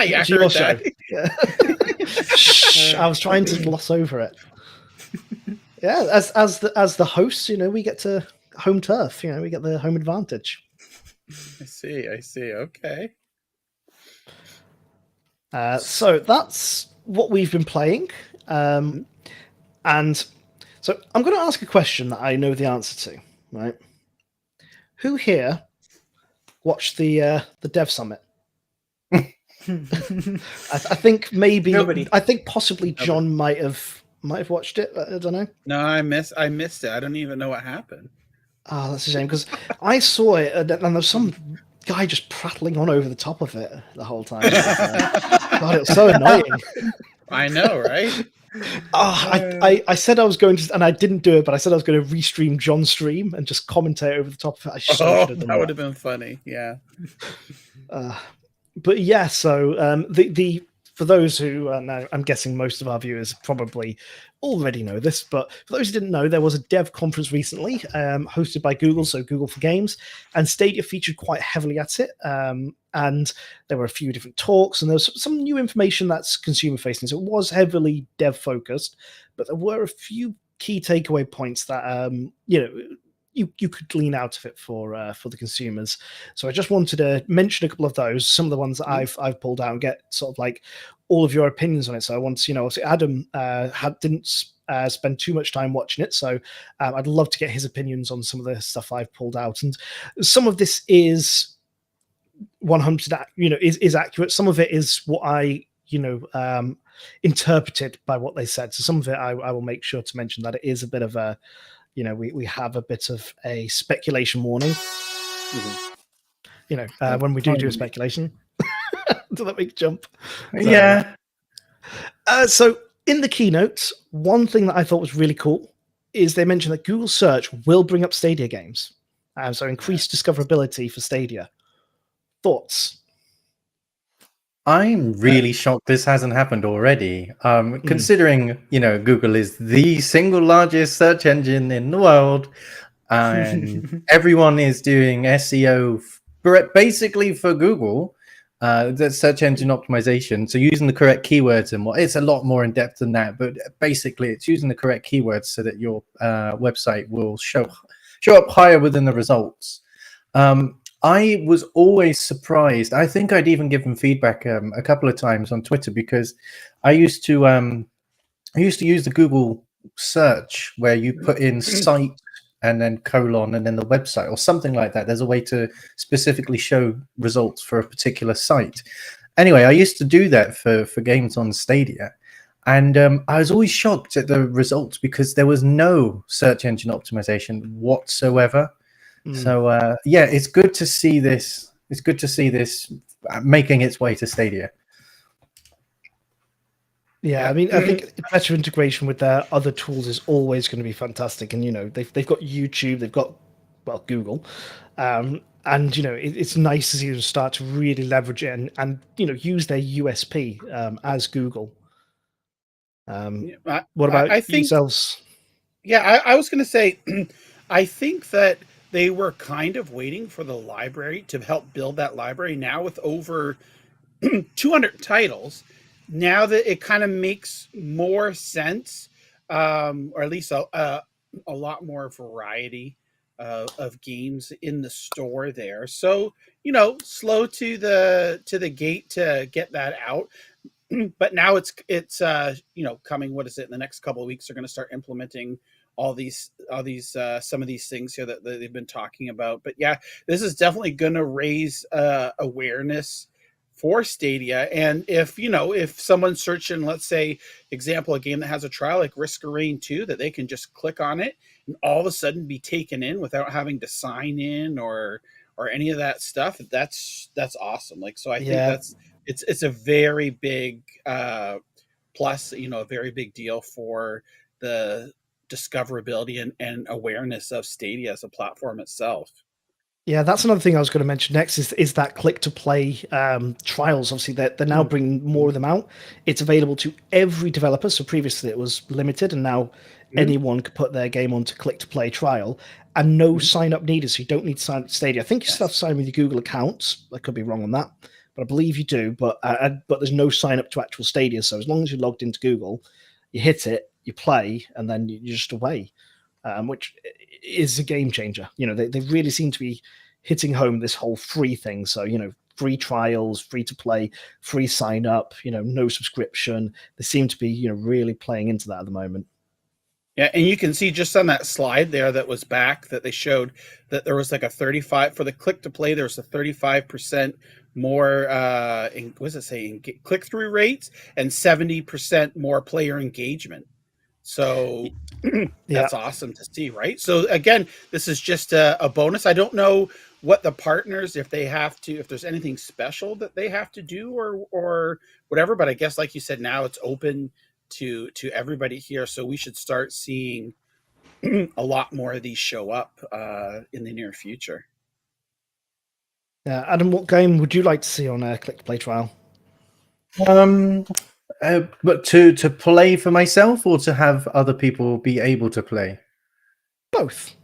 Yeah, your show. Yeah. Shh, I was trying to gloss over it. Yeah, as the hosts, you know, we get to home turf. You know, we get the home advantage. I see. Okay. So that's what we've been playing, and so I'm going to ask a question that I know the answer to. Right? Who here watched the Dev Summit? I think maybe Nobody. I think possibly John might have watched it. I don't know. No, I missed it. I don't even know what happened. Oh, that's a shame because I saw it and there's some guy just prattling on over the top of it the whole time. God, it was so annoying. I know, right? I said I was going to, and I didn't do it, but I said I was going to restream John's stream and just commentate over the top of it. I should have done that would have been funny. Yeah. But yeah, so the for those who now, I'm guessing most of our viewers probably already know this, but for those who didn't know, there was a dev conference recently hosted by Google, so Google for Games, and Stadia featured quite heavily at it. And there were a few different talks, and there was some new information that's consumer facing. So it was heavily dev focused, but there were a few key takeaway points that you could glean out of it for the consumers. So I just wanted to mention a couple of those, some of the ones that I've pulled out, and get sort of like all of your opinions on it. So I want to, obviously Adam didn't spend too much time watching it, so I'd love to get his opinions on some of the stuff I've pulled out. And some of this is 100, is accurate. Some of it is what I interpreted by what they said. So some of it I will make sure to mention that it is a bit of a we have a bit of a speculation warning. When we do a speculation. Does that make a jump? Yeah. So in the keynote, one thing that I thought was really cool is they mentioned that Google Search will bring up Stadia games. So increased discoverability for Stadia. Thoughts? I'm really shocked this hasn't happened already. Considering, Google is the single largest search engine in the world. and everyone is doing SEO basically for Google. That's search engine optimization. So using the correct keywords and it's a lot more in depth than that, but basically it's using the correct keywords so that your website will show up higher within the results. I was always surprised. I think I'd even given feedback a couple of times on Twitter, because I used to use the Google search where you put in site and then colon and then the website or something like that. There's a way to specifically show results for a particular site. Anyway, I used to do that for games on Stadia. And I was always shocked at the results because there was no search engine optimization whatsoever. So yeah, it's good to see this. It's good to see this making its way to Stadia. Yeah, I mean, I think better integration with their other tools is always going to be fantastic. And they've got YouTube, they've got Google, and it's nice to see them start to really leverage it and use their USP as Google. What about yourselves? Yeah, I was going to say, I think that they were kind of waiting for the library to help build that library. Now with over 200 titles, now that it kind of makes more sense, or at least a lot more variety of games in the store there. So slow to the gate to get that out. But now it's coming. What is it? In the next couple of weeks, they're going to start implementing all these some of these things here that they've been talking about. But yeah, this is definitely going to raise awareness for Stadia. And if someone's searching, let's say, example, a game that has a trial like Risk of Rain 2, that they can just click on it and all of a sudden be taken in without having to sign in or any of that stuff. That's awesome. Like, so I think it's a very big plus, a very big deal for the discoverability and awareness of Stadia as a platform itself. Yeah, that's another thing I was going to mention next is that click-to-play trials. Obviously, they're now bringing more of them out. It's available to every developer. So previously it was limited, and now anyone could put their game onto click-to-play trial, and no sign-up needed. So you don't need to sign up to Stadia. I think you still have to sign with your Google accounts. I could be wrong on that, but I believe you do. But there's no sign-up to actual Stadia. So as long as you're logged into Google, you hit it, you play, and then you're just away. Which is a game changer. They really seem to be hitting home this whole free thing. So, free trials, free to play, free sign up, no subscription. They seem to be, really playing into that at the moment. Yeah, and you can see just on that slide there that was back that they showed that there was like a 35 for the click to play. There was a 35% more click-through rates and 70% more player engagement. So that's awesome to see, right? So again, this is just a bonus. I don't know what the partners, if there's anything special that they have to do or whatever, but I guess like you said, now it's open to everybody here. So we should start seeing a lot more of these show up in the near future. Yeah, Adam, what game would you like to see on a click to play trial? But to play for myself or to have other people be able to play? Both.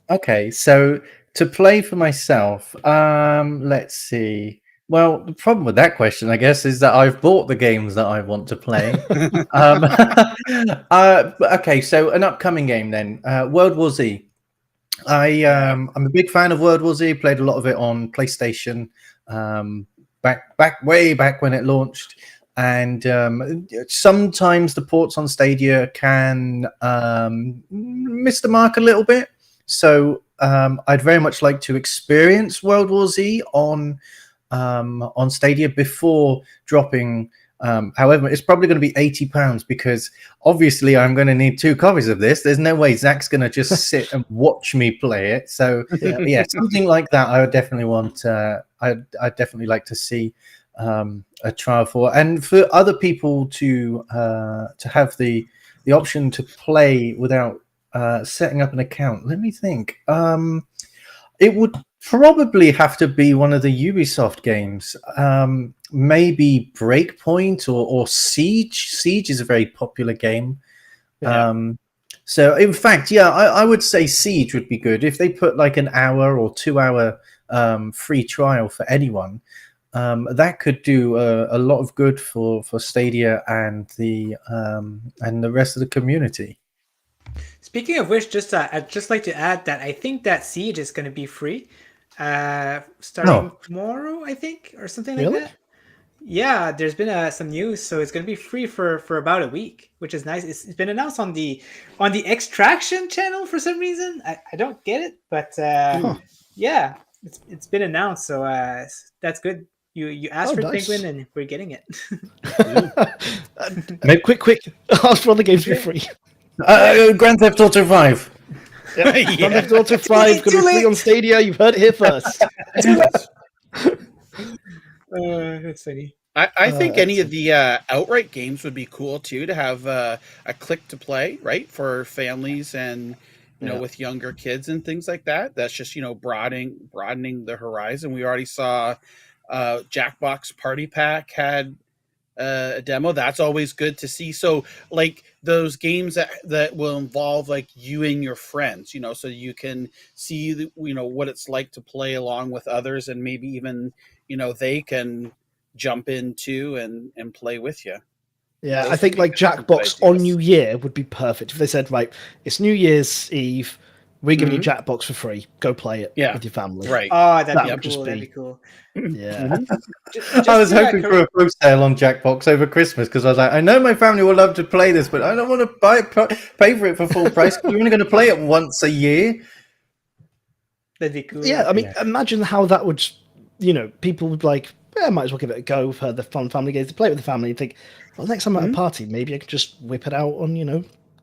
Okay, so to play for myself, let's see. Well, the problem with that question, I guess, is that I've bought the games that I want to play. Okay, so an upcoming game then, World War Z. I'm a big fan of World War Z. Played a lot of it on PlayStation, way back when it launched. And sometimes the ports on Stadia can miss the mark a little bit. So I'd very much like to experience World War Z on Stadia before dropping. However, it's probably going to be £80 because obviously I'm going to need 2 copies of this. There's no way Zach's going to just sit and watch me play it. So yeah, something like that I would definitely want. I'd definitely like to see a trial for, and for other people to have the option to play without setting up an account. Let me think. It would probably have to be one of the Ubisoft games, maybe Breakpoint or Siege. Siege is a very popular game. So, in fact, yeah, I would say Siege would be good if they put like an hour or 2 hour free trial for anyone. That could do a lot of good for Stadia and the rest of the community. Speaking of which, I'd just like to add that I think that Siege is going to be free, starting tomorrow, I think, or something like Really? that. Yeah, there's been some news, so it's going to be free for about a week, which is nice. It's been announced on the Extraction channel for some reason. I don't get it, but yeah, it's been announced, so that's good. You asked for nice. Penguin, and we're getting it. Quick! Ask for other games to be free. Grand Theft Auto 5. Yep. Grand Theft Auto 5 going to be free on Stadia. You've heard it here first. That's funny. I think any of the outright games would be cool too, to have a click to play, right, for families and with younger kids and things like that. That's just broadening the horizon. We already saw Jackbox Party Pack had a demo. That's always good to see. So like those games that will involve like you and your friends, so you can see what it's like to play along with others, and maybe even they can jump into and play with you. Yeah, I think like Jackbox on New Year would be perfect. If they said, right, it's New Year's Eve, we're giving you Jackbox for free. Go play it with your family. Right. Oh, that'd be cool. Yeah. I was hoping for a pro sale on Jackbox over Christmas, because I was like, I know my family will love to play this, but I don't want to pay for it for full price. You're only going to play it once a year. That'd be cool. Yeah, I mean, imagine how that would, people would like, I might as well give it a go. We've heard the fun family games to play with the family. You think, well, next time I'm at a party, maybe I could just whip it out on,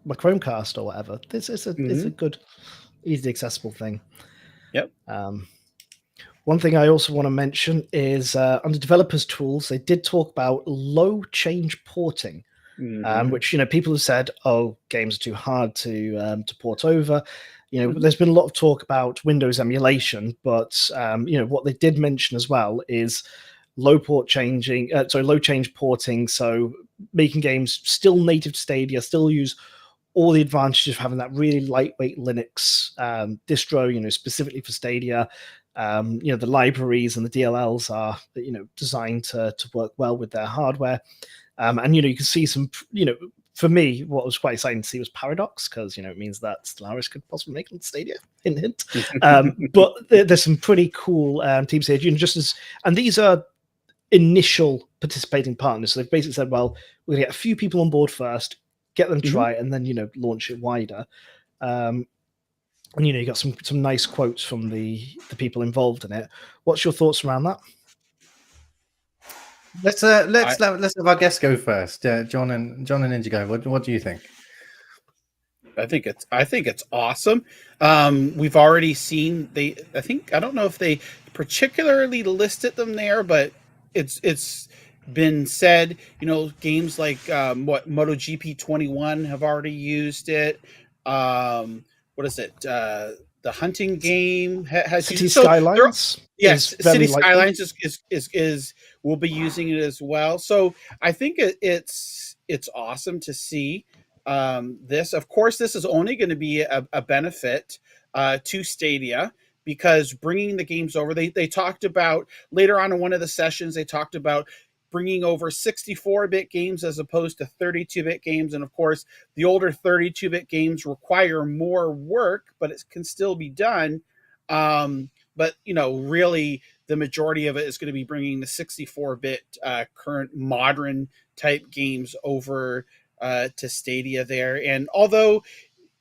my Chromecast or whatever. It's a good, easily accessible thing. Yep. One thing I also want to mention is under developers tools, they did talk about low change porting, which people have said, oh, games are too hard to port over. There's been a lot of talk about Windows emulation, but what they did mention as well is low change porting. So making games still native to Stadia, still use all the advantages of having that really lightweight Linux distro, specifically for Stadia. The libraries and the DLLs are, designed to work well with their hardware. And, you can see some, for me, what was quite exciting to see was Paradox, because, it means that Stellaris could possibly make it on Stadia, hint. But there's some pretty cool teams here, and these are initial participating partners. So they've basically said, well, we're going to get a few people on board first, get them to try it, and then, launch it wider. And, you got some nice quotes from the people involved in it. What's your thoughts around that? Let's have our guests go first. John and Indigo. What do you think? I think it's awesome. We've already seen I don't know if they particularly listed them there, but it's been said, games like MotoGP 21 have already used it. What is it? The hunting game has City Skylines. Yes, City Skylines is will be using it as well. So I think it's awesome to see this. Of course, this is only going to be a benefit to Stadia, because bringing the games over, they talked about later on in one of the sessions, they talked about bringing over 64-bit games as opposed to 32-bit games. And of course, the older 32-bit games require more work, but it can still be done. But, really the majority of it is going to be bringing the 64-bit current modern type games over to Stadia there. And although,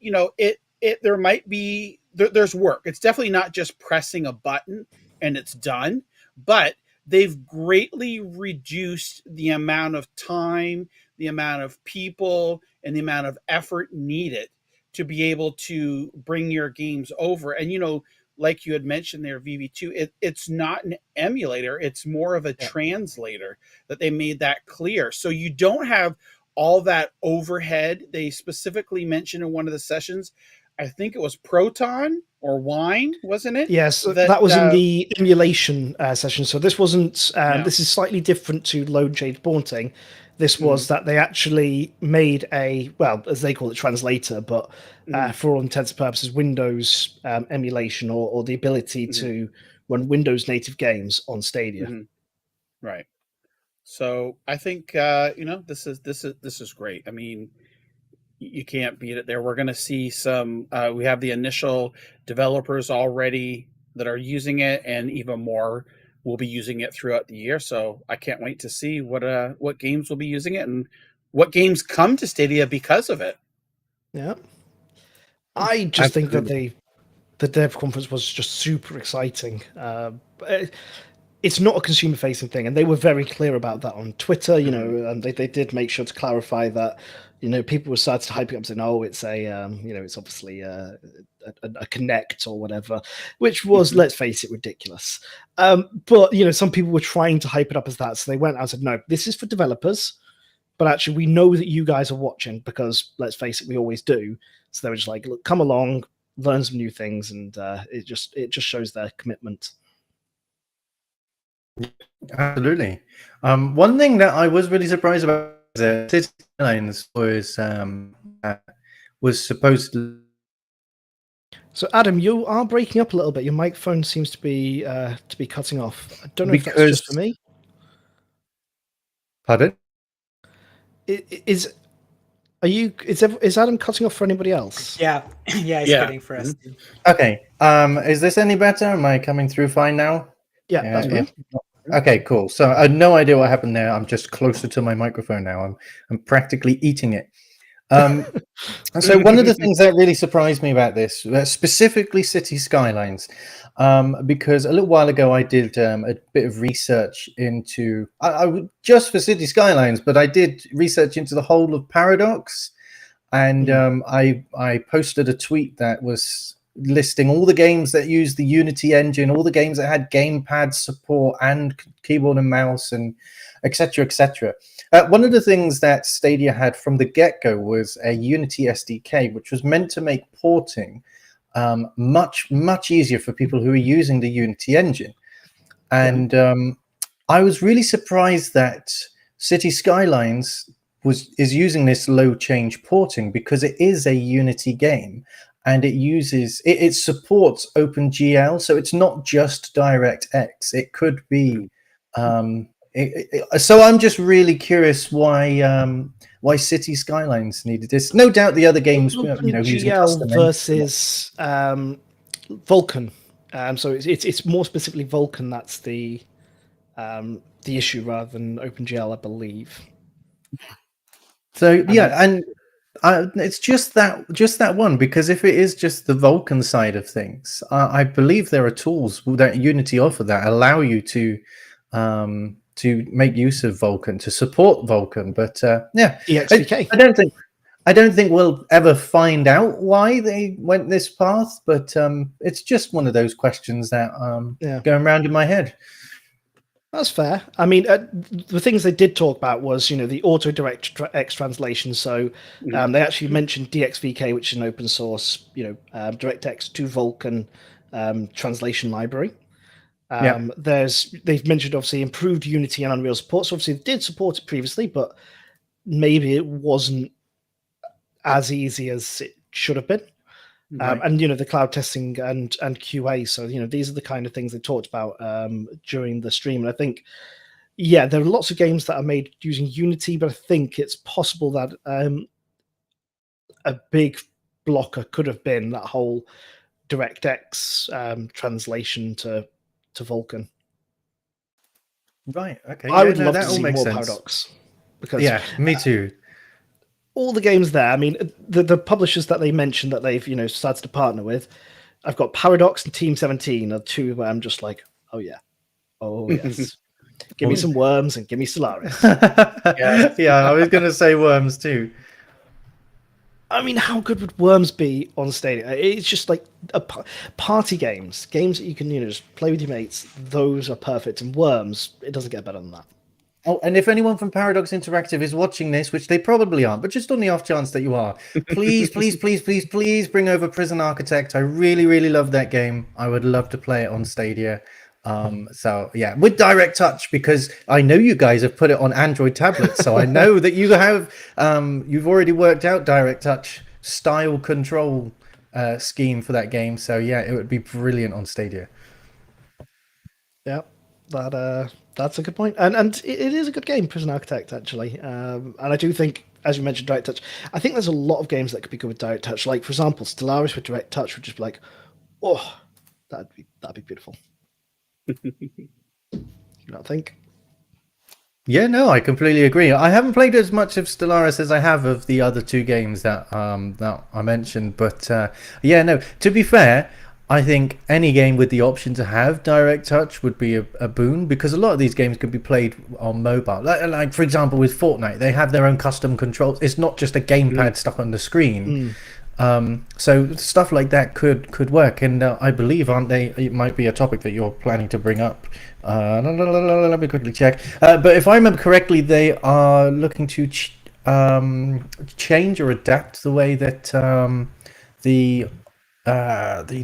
there might be, there's work. It's definitely not just pressing a button and it's done, but they've greatly reduced the amount of time, the amount of people, and the amount of effort needed to be able to bring your games over. And, like you had mentioned there, VV2, it's not an emulator. It's more of a translator, that they made that clear. So you don't have all that overhead. They specifically mentioned in one of the sessions, I think it was Proton or Wine, wasn't it? Yes, that was in the emulation session. So this wasn't. This is slightly different to low change porting. This was that they actually made a, well, as they call it, translator, but for all intents and purposes, Windows emulation or the ability to run Windows native games on Stadia. Right. So I think this is great. I mean, you can't beat it there. We're going to see some. We have the initial developers already that are using it, and even more will be using it throughout the year. So I can't wait to see what games will be using it and what games come to Stadia because of it. Yeah, I just think that the dev conference was just super exciting. It's not a consumer-facing thing, and they were very clear about that on Twitter. You know, and they did make sure to clarify that. You know, people were starting to hype it up, saying, "Oh, it's a it's obviously a Connect or whatever," which was, let's face it, ridiculous. But you know, some people were trying to hype it up as that, so they went out and said, "No, this is for developers." But actually, we know that you guys are watching because, let's face it, we always do. So they were just like, "Look, come along, learn some new things," and it just shows their commitment. Absolutely. One thing that I was really surprised about City Skylines was supposed to. So, Adam, you are breaking up a little bit. Your microphone seems to be cutting off. I don't know if that's just for me. Pardon? Is Adam cutting off for anybody else? Yeah, yeah, he's cutting for us. Okay. Is this any better? Am I coming through fine now? Yeah, that's fine. Okay, cool. So I had no idea what happened there. I'm just closer to my microphone now. I'm practically eating it. So one of the things that really surprised me about this, specifically City Skylines, because a little while ago I did a bit of research into, just for City Skylines, but I did research into the whole of Paradox, and I posted a tweet that was listing all the games that use the Unity engine, all the games that had gamepad support and keyboard and mouse, and etc. etc. One of the things that Stadia had from the get-go was a Unity SDK, which was meant to make porting much easier for people who are using the Unity engine. And I was really surprised that City Skylines is using this low change porting, because it is a Unity game. And it supports OpenGL, so it's not just DirectX. It could be. So I'm just really curious why City Skylines needed this. No doubt the other games, OpenGL versus Vulkan. So it's more specifically Vulkan that's the issue rather than OpenGL, I believe. So and. It's just that one, because if it is just the Vulkan side of things, I believe there are tools that Unity offer that allow you to make use of Vulkan, to support Vulkan. But EXPK. I don't think we'll ever find out why they went this path. But it's just one of those questions that going around in my head. That's fair. I mean, the things they did talk about was, the auto DirectX translation. So they actually mentioned DXVK, which is an open source, DirectX to Vulkan translation library. They've mentioned obviously improved Unity and Unreal support. So obviously they did support it previously, but maybe it wasn't as easy as it should have been. Right. And the cloud testing and QA. So these are the kind of things they talked about during the stream. And I think, there are lots of games that are made using Unity, but I think it's possible that a big blocker could have been that whole DirectX translation to Vulkan. Right. Okay. I would love to see more Paradox. Because me too. All the games there. I mean, the publishers that they mentioned that they've started to partner with, I've got Paradox and Team 17 are two where I'm just like, oh yes, give me some Worms and give me Solaris. I was going to say Worms too. I mean, how good would Worms be on Stadia? It's just like party games that you can just play with your mates. Those are perfect, and Worms, it doesn't get better than that. Oh, and if anyone from Paradox Interactive is watching this, which they probably aren't, but just on the off chance that you are, please bring over Prison Architect. I really, really love that game. I would love to play it on Stadia. So yeah, with direct touch, because I know you guys have put it on Android tablets, so I know that you have you've already worked out direct touch style control scheme for that game. So yeah, it would be brilliant on Stadia. Yeah, that's a good point, and it is a good game, Prison Architect, actually. And I do think, as you mentioned, direct touch. I think there's a lot of games that could be good with direct touch. Like, for example, Stellaris with direct touch would just be like, oh, that'd be beautiful. You don't think? Yeah, no, I completely agree. I haven't played as much of Stellaris as I have of the other two games that I mentioned, but yeah, no. To be fair, I think any game with the option to have direct touch would be a boon, because a lot of these games could be played on mobile. Like for example, with Fortnite, they have their own custom controls. It's not just a gamepad stuck on the screen. So stuff like that could work, and I believe, aren't they? It might be a topic that you're planning to bring up. Let me quickly check. But if I remember correctly, they are looking to change or adapt the way that the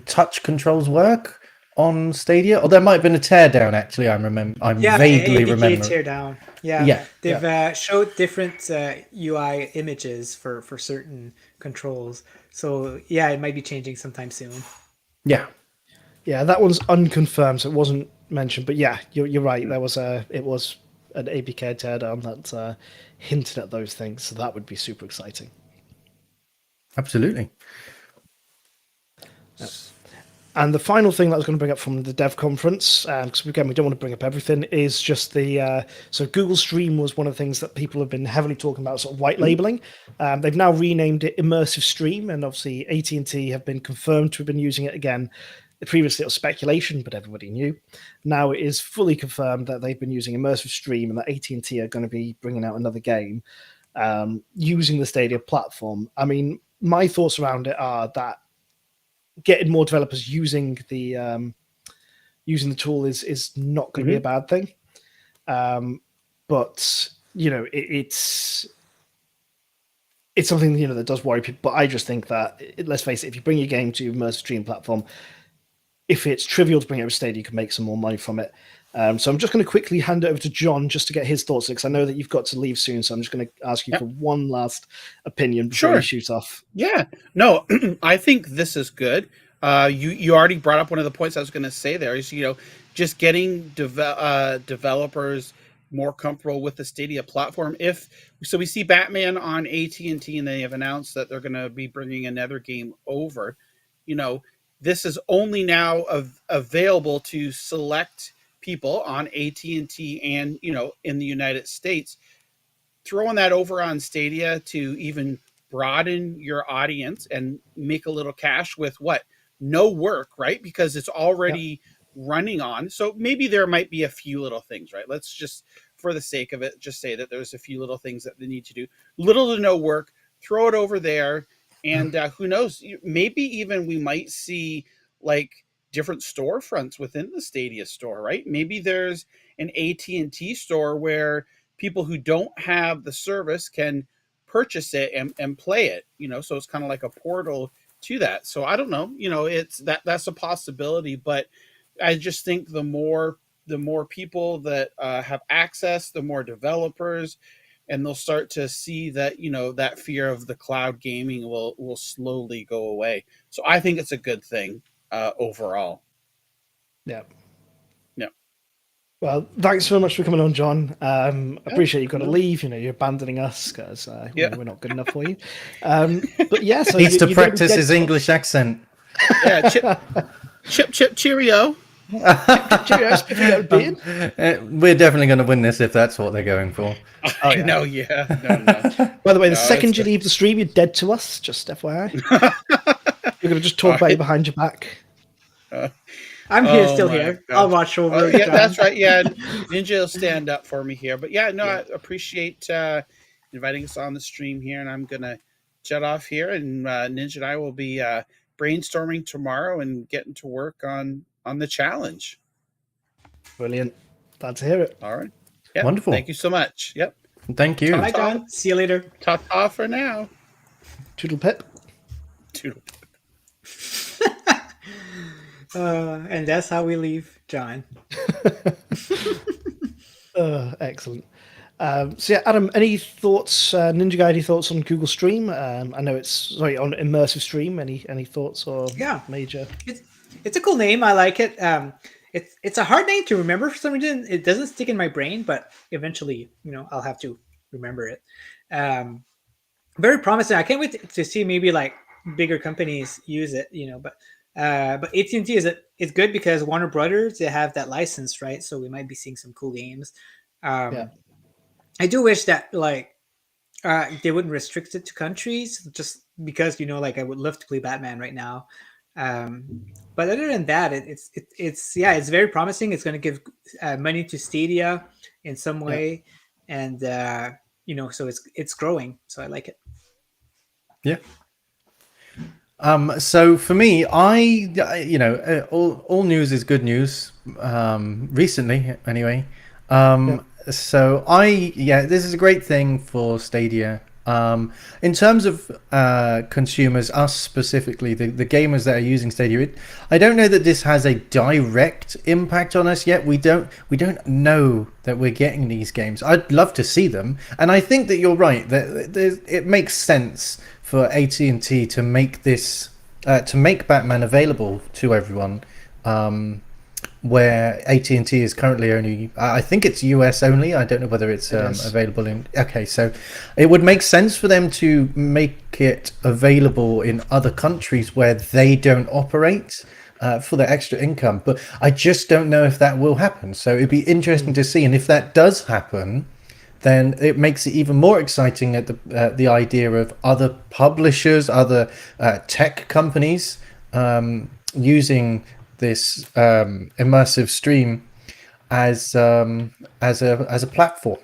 touch controls work on Stadia. Or there might have been a teardown. Actually, I'm vaguely remembering. Teardown. Yeah. They've showed different UI images for certain controls. So yeah, it might be changing sometime soon. Yeah, that one's unconfirmed, so it wasn't mentioned. But yeah, you're right. It was an APK teardown that hinted at those things. So that would be super exciting. absolutely. And the final thing that I was going to bring up from the dev conference, because again, we don't want to bring up everything, is just so Google Stream was one of the things that people have been heavily talking about, sort of white labeling. They've now renamed it Immersive Stream, and obviously AT&T have been confirmed to have been using it again. Previously it was speculation, but everybody knew. Now it is fully confirmed that they've been using Immersive Stream, and that AT&T are going to be bringing out another game using the Stadia platform. I mean, my thoughts around it are that getting more developers using the tool is not going to be a bad thing, but it's something that does worry people. But I just think that, let's face it, if you bring your game to immersive stream platform, if it's trivial to bring it over Stadia, you can make some more money from it. So I'm just going to quickly hand it over to John just to get his thoughts, because I know that you've got to leave soon. So I'm just going to ask you for one last opinion before you shoot off. Yeah, no, I think this is good. You already brought up one of the points I was going to say there is, just getting developers more comfortable with the Stadia platform. So we see Batman on AT&T, and they have announced that they're going to be bringing another game over. This is only now available to select people on AT&T and in the United States. Throwing that over on Stadia to even broaden your audience and make a little cash with no work, right? Because it's already running on. So maybe there might be a few little things, right? Let's just, for the sake of it, just say that there's a few little things that they need to do. Little to no work, throw it over there. And who knows, maybe even we might see different storefronts within the Stadia store, right? Maybe there's an AT&T store where people who don't have the service can purchase it and play it, so it's kind of like a portal to that. So I don't know, it's that's a possibility, but I just think the more people that have access, the more developers, and they'll start to see that, that fear of the cloud gaming will slowly go away. So I think it's a good thing overall. Yeah. Yeah. Well, thanks very much for coming on, John. Appreciate you've got to leave. You're abandoning us because we're not good enough for you. But yeah, so needs to practice his English accent. Yeah, chip, cheerio. We're definitely going to win this if that's what they're going for. Oh, yeah. No. By the way, the second you leave the stream, you're dead to us. Just FYI. We're going to just talk about you behind your back. I'm here, still here. God. I'll watch over. Yeah, that's right. Yeah, Ninja will stand up for me here. But yeah, no, I appreciate inviting us on the stream here, and I'm gonna jet off here. And Ninja and I will be brainstorming tomorrow and getting to work on the challenge. Brilliant. Glad to hear it. All right. Yep. Wonderful. Thank you so much. Yep. Thank you. Bye, John. See you later. Ta-ta for now. Toodle pip. Toodle pip. And that's how we leave. John. Excellent. So yeah, Adam, any thoughts, Ninja Guy, any thoughts on Google Stream? I know it's on immersive stream. Any thoughts or major? It's a cool name. I like it. It's a hard name to remember for some reason. It doesn't stick in my brain, but eventually, I'll have to remember it. Very promising. I can't wait to see maybe like bigger companies use it. But AT&T is good because Warner Brothers, they have that license, right? So we might be seeing some cool games. I do wish that like they wouldn't restrict it to countries, just because like I would love to play Batman right now. But other than that, it's very promising. It's going to give money to Stadia in some way, and so it's growing. So I like it. Yeah. So for me, all news is good news. Recently, anyway. So this is a great thing for Stadia. In terms of consumers, us specifically, the gamers that are using Stadia, I don't know that this has a direct impact on us yet. We don't know that we're getting these games. I'd love to see them, and I think that you're right that it makes sense for AT&T to make this to make Batman available to everyone. Where AT&T is currently only, I think it's US only. I don't know whether it's available in. Okay, so it would make sense for them to make it available in other countries where they don't operate for their extra income. But I just don't know if that will happen. So it'd be interesting to see. And if that does happen, then it makes it even more exciting at the idea of other publishers, other tech companies using this immersive stream as a platform.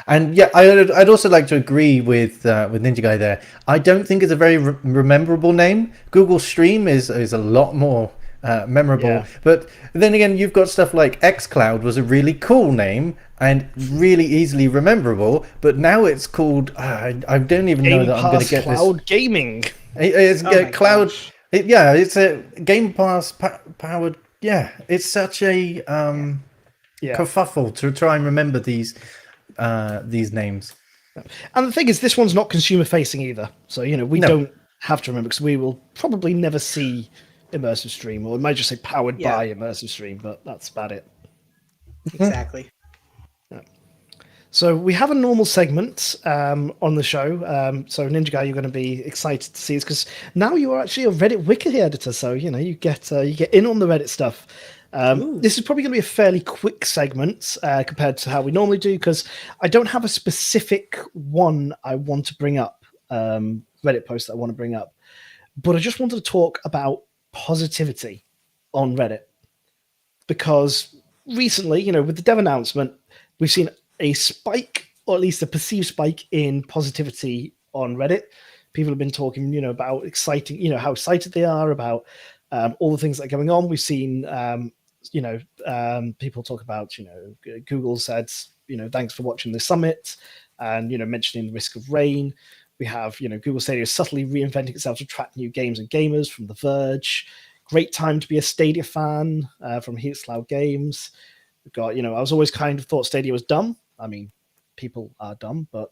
And yeah, I'd also like to agree with Ninja Guy there. I don't think it's a very rememberable name. Google Stream is a lot more memorable. But then again, you've got stuff like xCloud was a really cool name and really easily rememberable. But now it's called I don't even know that I'm going to get Cloud this. Gaming. It's Cloud. It's a Game Pass powered. Yeah, it's such a kerfuffle to try and remember these names. And the thing is, this one's not consumer facing either. So we don't have to remember, because we will probably never see immersive stream, or it might just say powered by immersive stream, but that's about it. Exactly. So we have a normal segment on the show. So Ninja Guy, you're going to be excited to see this, because now you are actually a Reddit wiki editor. So you get in on the Reddit stuff. This is probably going to be a fairly quick segment compared to how we normally do, because I don't have a specific one I want to bring up, Reddit post that I want to bring up, but I just wanted to talk about positivity on Reddit, because recently, with the dev announcement, we've seen a spike, or at least a perceived spike, in positivity on Reddit. People have been talking, about exciting, how excited they are about all the things that are going on. We've seen, people talk about, Google said, thanks for watching the summit, and mentioning the risk of rain. We have, Google Stadia subtly reinventing itself to attract new games and gamers from The Verge. Great time to be a Stadia fan from Heat Cloud Games. We've got, I was always kind of thought Stadia was dumb. I mean, people are dumb, but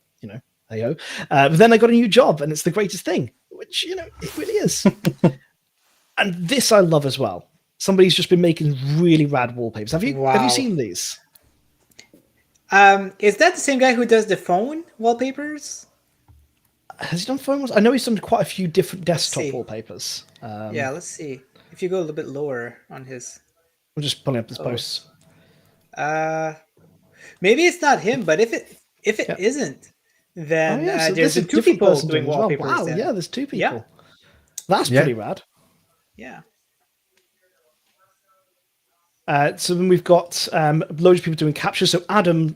hey ho. But then I got a new job, and it's the greatest thing, which it really is. And this I love as well. Somebody's just been making really rad wallpapers. Have you seen these? Is that the same guy who does the phone wallpapers? Has he done phone ones? I know he's done quite a few different desktop wallpapers. Let's see. If you go a little bit lower on his, I'm just pulling up his posts. Maybe it's not him, but if it isn't, then there's two people doing wallpapers. Wow, there's two people. Yeah. That's pretty rad. Yeah. So then we've got loads of people doing captures. So Adam,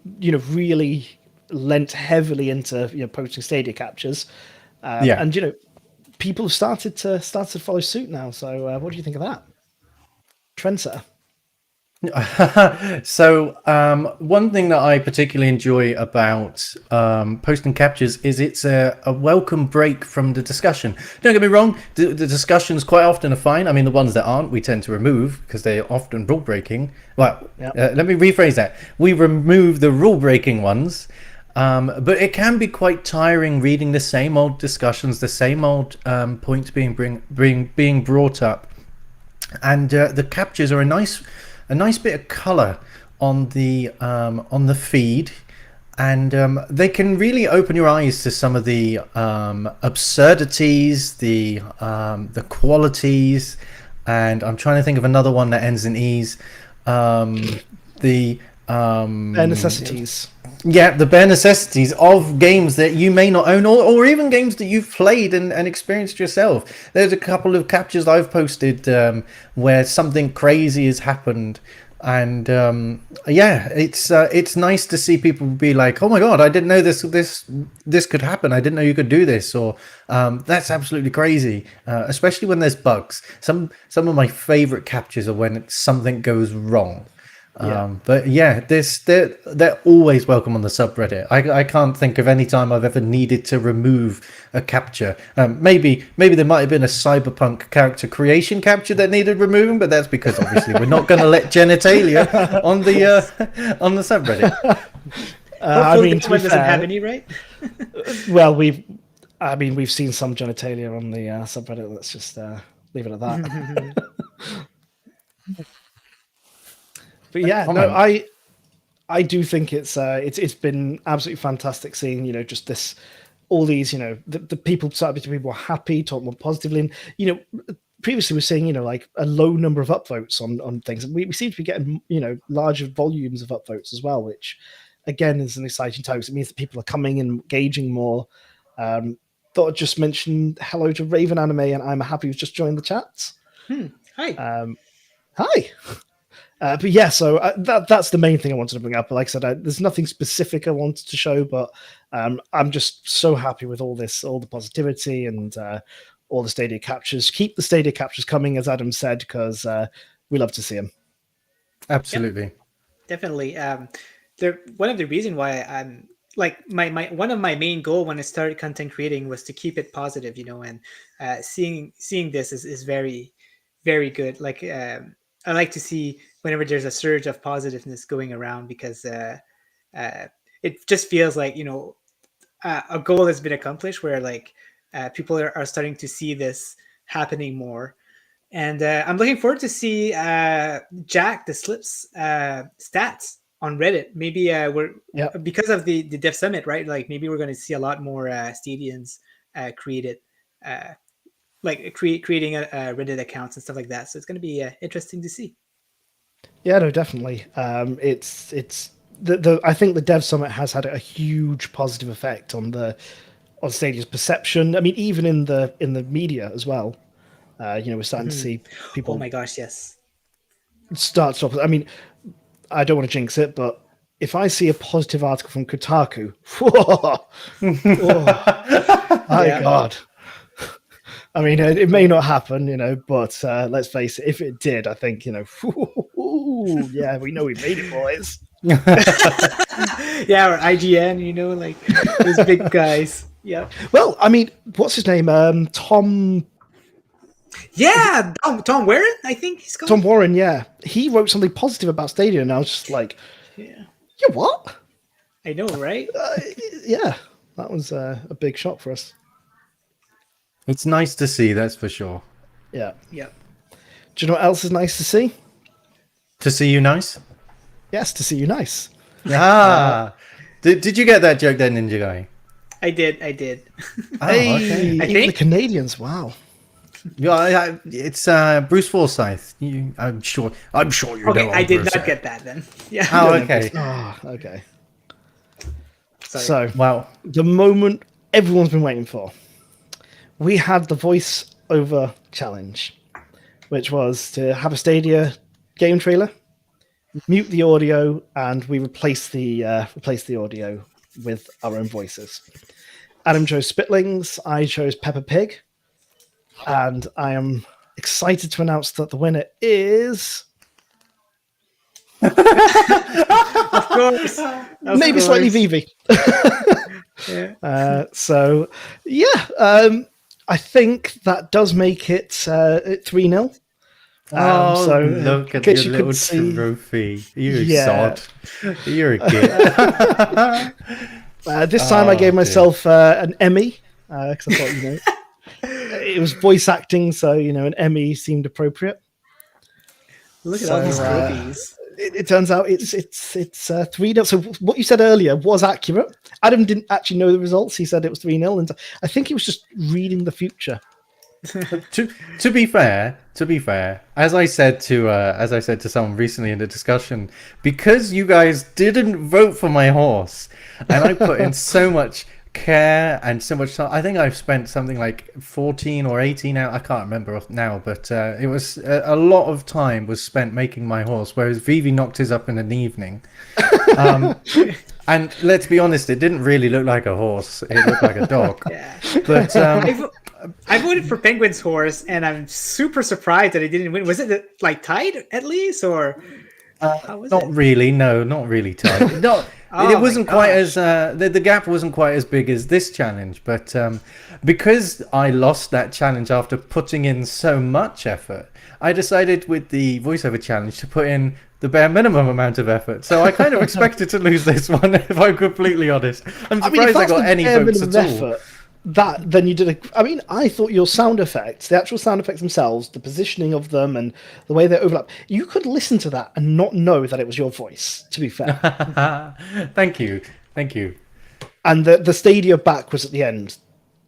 really lent heavily into posting Stadia captures, and people have started to follow suit now. So what do you think of that? Trendsetter. So one thing that I particularly enjoy about posting captures is it's a welcome break from the discussion. Don't get me wrong, the discussions quite often are fine. I mean, the ones that aren't, we tend to remove because they're often rule breaking. Well, Yep. let me rephrase that. We remove the rule breaking ones. But it can be quite tiring reading the same old discussions, the same old points being brought up, and the captures are a nice bit of color on the feed, and they can really open your eyes to some of the absurdities, the qualities, and I'm trying to think of another one that ends in ease. The Their necessities. Yeah, the bare necessities of games that you may not own, or even games that you've played and experienced yourself. There's a couple of captures I've posted where something crazy has happened, and yeah, it's nice to see people be like, "Oh my god, I didn't know this could happen. I didn't know you could do this," or "That's absolutely crazy." Especially when there's bugs. Some of my favorite captures are when something goes wrong. But yeah, they're always welcome on the subreddit. I can't think of any time I've ever needed to remove a capture. Maybe there might have been a cyberpunk character creation capture that needed removing, but that's because obviously we're not going to let genitalia on the subreddit. I mean, to be doesn't fair, have any, right? well, we've seen some genitalia on the subreddit. Let's just leave it at that. But yeah, no, I do think it's been absolutely fantastic seeing, you know, just this, all these, you know, the people were happy, talk more positively, and you know, previously we're seeing, you know, like a low number of upvotes on things, and we seem to be getting, you know, larger volumes of upvotes as well, which again is an exciting time. It means that people are coming and engaging more. Thought I'd just mention hello to Raven Anime and I'm happy who's just joined the chats. Hi. Hi. But yeah, so that's the main thing I wanted to bring up. But like I said, there's nothing specific I wanted to show, but I'm just so happy with all the positivity and all the Stadia captures. Keep the Stadia captures coming, as Adam said, because we love to see them. Absolutely. Yep. Definitely. They're one of the reasons why I'm like my one of my main goal when I started content creating was to keep it positive, you know, and seeing this is very, very good. Like I like to see whenever there's a surge of positiveness going around, because it just feels like, you know, a goal has been accomplished where like people are starting to see this happening more. And I'm looking forward to see Jack the Slips stats on Reddit. Maybe we're because of the Dev Summit, right? Like maybe we're going to see a lot more Stadians created, creating Reddit accounts and stuff like that. So it's going to be interesting to see. Yeah, no, definitely. It's I think the Dev Summit has had a huge positive effect on Stadia's perception. I mean, even in the media as well. You know, we're starting to see people. Oh my gosh, yes. Start to. I mean, I don't want to jinx it, but if I see a positive article from Kotaku, my God. I mean, it may not happen, you know, but let's face it, if it did, I think, you know, yeah, we know we made it, boys. Yeah, or IGN, you know, like those big guys. Yeah. Well, I mean, what's his name? Tom. Yeah, Tom Warren, I think he's called. Tom Warren, yeah. He wrote something positive about Stadia, and I was just like, yeah, what? I know, right? Yeah, that was a big shock for us. It's nice to see, that's for sure. Yeah. Yeah. Do you know what else is nice to see? To see you nice? Yes, to see you nice. Did you get that joke then, Ninja Guy? I did. Oh, okay. I think the Canadians, wow. Yeah, it's Bruce Forsyth. I'm sure you know. Okay, I did Bruce. not get that then. Yeah. Oh, okay. Okay. Sorry. So, wow, the moment everyone's been waiting for. We had the voice over challenge, which was to have a Stadia game trailer, mute the audio, and we replace the audio with our own voices. Adam chose Spitlings, I chose Peppa Pig, and I am excited to announce that the winner is Of course. Of Maybe slightly course. Vivi. Yeah. So yeah, I think that does make it 3-0. Oh, so, look in at case your you couldn't little see- trophy. You Yeah. sod. You're a kid. This time I Oh, gave dear. myself an Emmy because I thought, it was voice acting, so an Emmy seemed appropriate. Look at all these So, trophies. It turns out it's 3-0. So what you said earlier was accurate. Adam didn't actually know the results. He said it was 3-0, and I think he was just reading the future. To be fair, as I said to someone recently in the discussion, because you guys didn't vote for my horse, and I put in so much care and so much time. I think I've spent something like 14 or 18 hours. I can't remember now, but it was a lot of time was spent making my horse, whereas Vivi knocked his up in an evening. And let's be honest, it didn't really look like a horse. It looked like a dog. Yeah. But I voted for Penguin's horse, and I'm super surprised that it didn't win. Was it like tied at least, or how was not it? really? No, not really tight. No, Oh it my wasn't quite gosh. as the gap wasn't quite as big as this challenge. But because I lost that challenge after putting in so much effort, I decided with the voiceover challenge to put in the bare minimum amount of effort. So I kind of expected to lose this one, if I'm completely honest. I'm surprised I got any votes at all. Then you did I thought your sound effects, the actual sound effects themselves, the positioning of them and the way they overlap, you could listen to that and not know that it was your voice, to be fair. Thank you. And the Stadia back was at the end.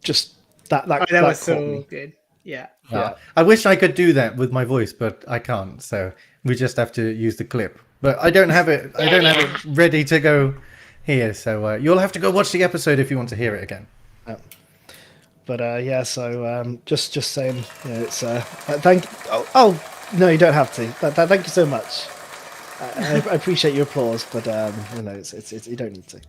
Just that Oh, that was caught so me. good. Yeah. Yeah. I wish I could do that with my voice, but I can't. So we just have to use the clip. But I don't have it. I don't have it ready to go here. So you'll have to go watch the episode if you want to hear it again. But so just saying, it's thank. Oh no, you don't have to. Thank you so much. I appreciate your applause, but it's you don't need to.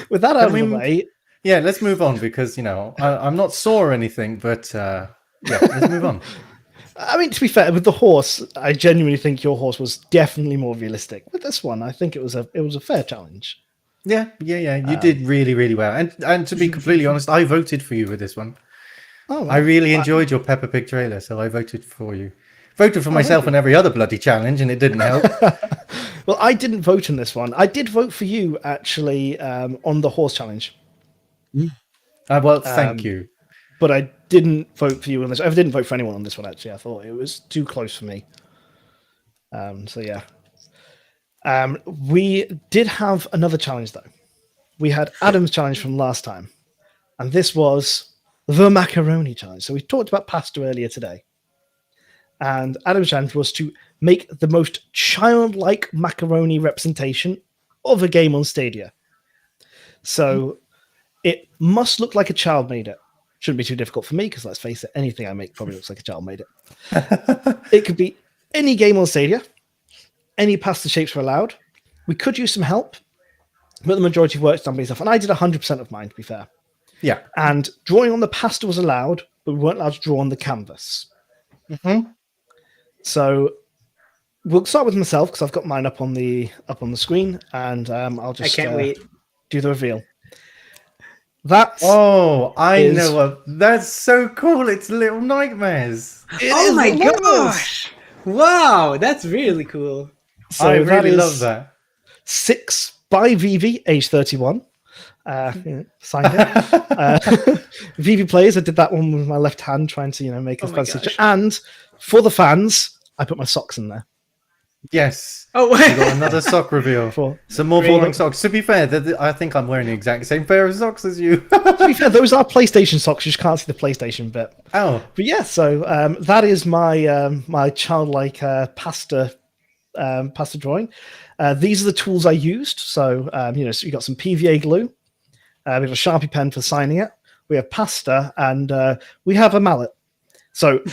with that out of the way, Yeah, let's move on because I'm not sore or anything, but yeah, let's move on. I mean, to be fair, with the horse, I genuinely think your horse was definitely more realistic. With this one, I think it was a fair challenge. Yeah. You did really, really well. And to be completely honest, I voted for you with this one. Oh, I really enjoyed your Peppa Pig trailer, so I voted for you. Voted for myself on every other bloody challenge, and it didn't help. Well, I didn't vote on this one. I did vote for you actually on the horse challenge. Well, thank you. But I didn't vote for you on this. I didn't vote for anyone on this one, actually. I thought it was too close for me. So, yeah. We did have another challenge, though. We had Adam's challenge from last time. And this was the macaroni challenge. So we talked about pasta earlier today. And Adam's challenge was to make the most childlike macaroni representation of a game on Stadia. So it must look like a child made it. Shouldn't be too difficult for me because, let's face it, anything I make probably looks like a child made it. It could be any game on Stadia. Any pasta shapes were allowed. We could use some help, but the majority of work's done by yourself. And I did 100% of mine, to be fair. Yeah. And drawing on the pasta was allowed, but we weren't allowed to draw on the canvas. Mm-hmm. So we'll start with myself because I've got mine up on the screen, and I'll just I can't wait. do the reveal. That's I know what. That's so cool. It's Little Nightmares. Oh my gosh! Wow, that's really cool. So I that really is love that. 6 by Vivi, age 31. Signed it. Vivi Players, I did that one with my left hand, trying to make a fancy. And for the fans, I put my socks in there. Yes. Oh, We got another sock reveal. Some more falling socks. To be fair, I think I'm wearing the exact same pair of socks as you. To be fair, those are PlayStation socks. You just can't see the PlayStation bit. Oh. But yeah, so that is my my childlike pasta drawing. These are the tools I used. So so you got some PVA glue. We have a Sharpie pen for signing it. We have pasta, and we have a mallet. So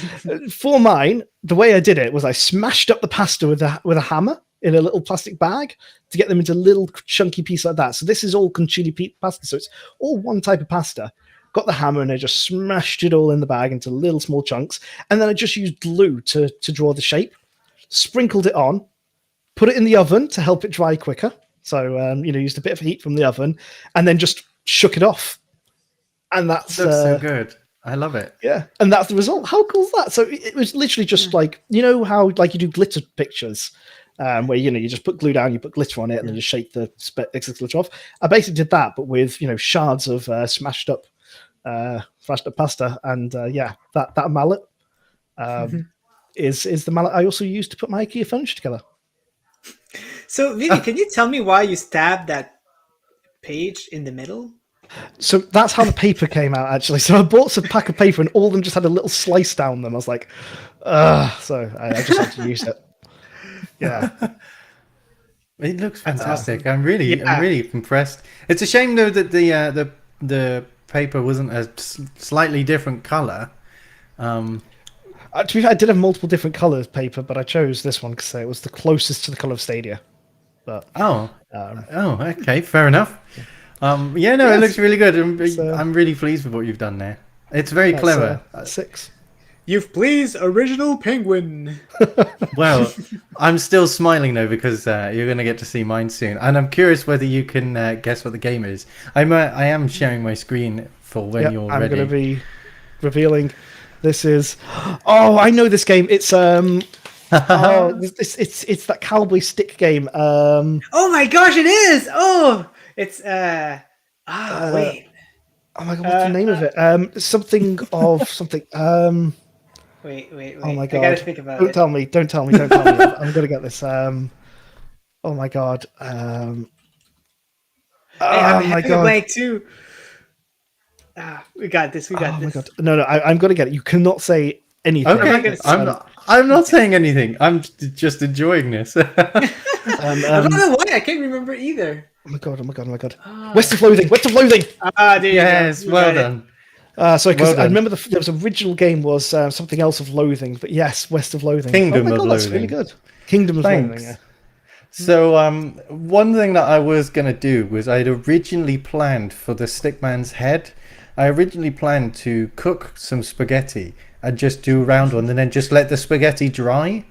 for mine, the way I did it was I smashed up the pasta with a hammer in a little plastic bag to get them into little chunky pieces like that. So this is all conchili pasta. So it's all one type of pasta. got the hammer, and I just smashed it all in the bag into little small chunks. And then I just used glue to draw the shape, sprinkled it on, put it in the oven to help it dry quicker. So, used a bit of heat from the oven, and then just shook it off. And that's Looks so good. I love it. Yeah, and that's the result. How cool is that? So it was literally just like, how like you do glitter pictures, where you just put glue down, you put glitter on it, and then you shake the excess glitter off. I basically did that, but with shards of smashed up pasta, and that mallet is the mallet I also used to put my IKEA furniture together. So, Vivi, can you tell me why you stabbed that page in the middle? So that's how the paper came out, actually. So I bought some pack of paper, and all of them just had a little slice down them. I was like, so I just had to use it. Yeah. It looks fantastic. I'm really impressed. It's a shame though that the paper wasn't a slightly different color. To be fair, I did have multiple different colors paper, but I chose this one because it was the closest to the color of Stadia. But okay, fair enough. It looks really good. I'm really pleased with what you've done there. It's very clever. 6. You've pleased original Penguin. Well, I'm still smiling though because you're going to get to see mine soon, and I'm curious whether you can guess what the game is. I am sharing my screen for when you're ready. I'm going to be revealing. This is. Oh, I know this game. It's it's that cowboy stick game. Oh my gosh, it is! Oh, it's wait. Oh my god, what's the name of it? Something of something. Wait. Oh my god! I gotta think about Don't it. tell me. Don't tell me. I'm gonna get this. Oh my god. I'm having a blank too. We got this. Oh my god! No, I'm gonna get it. You cannot say anything. Okay, I'm not saying anything. I'm just enjoying this. I don't know why. I can't remember either. Oh my god! West of Loathing. Yes, well done. Sorry, because I remember there was original game was something else of Loathing, but yes, West of Loathing. Kingdom of Loathing. That's really good. Kingdom of Loathing. Yeah. So one thing that I was gonna do was I'd originally planned for the stickman's head. I originally planned to cook some spaghetti and just do a round one, and then just let the spaghetti dry.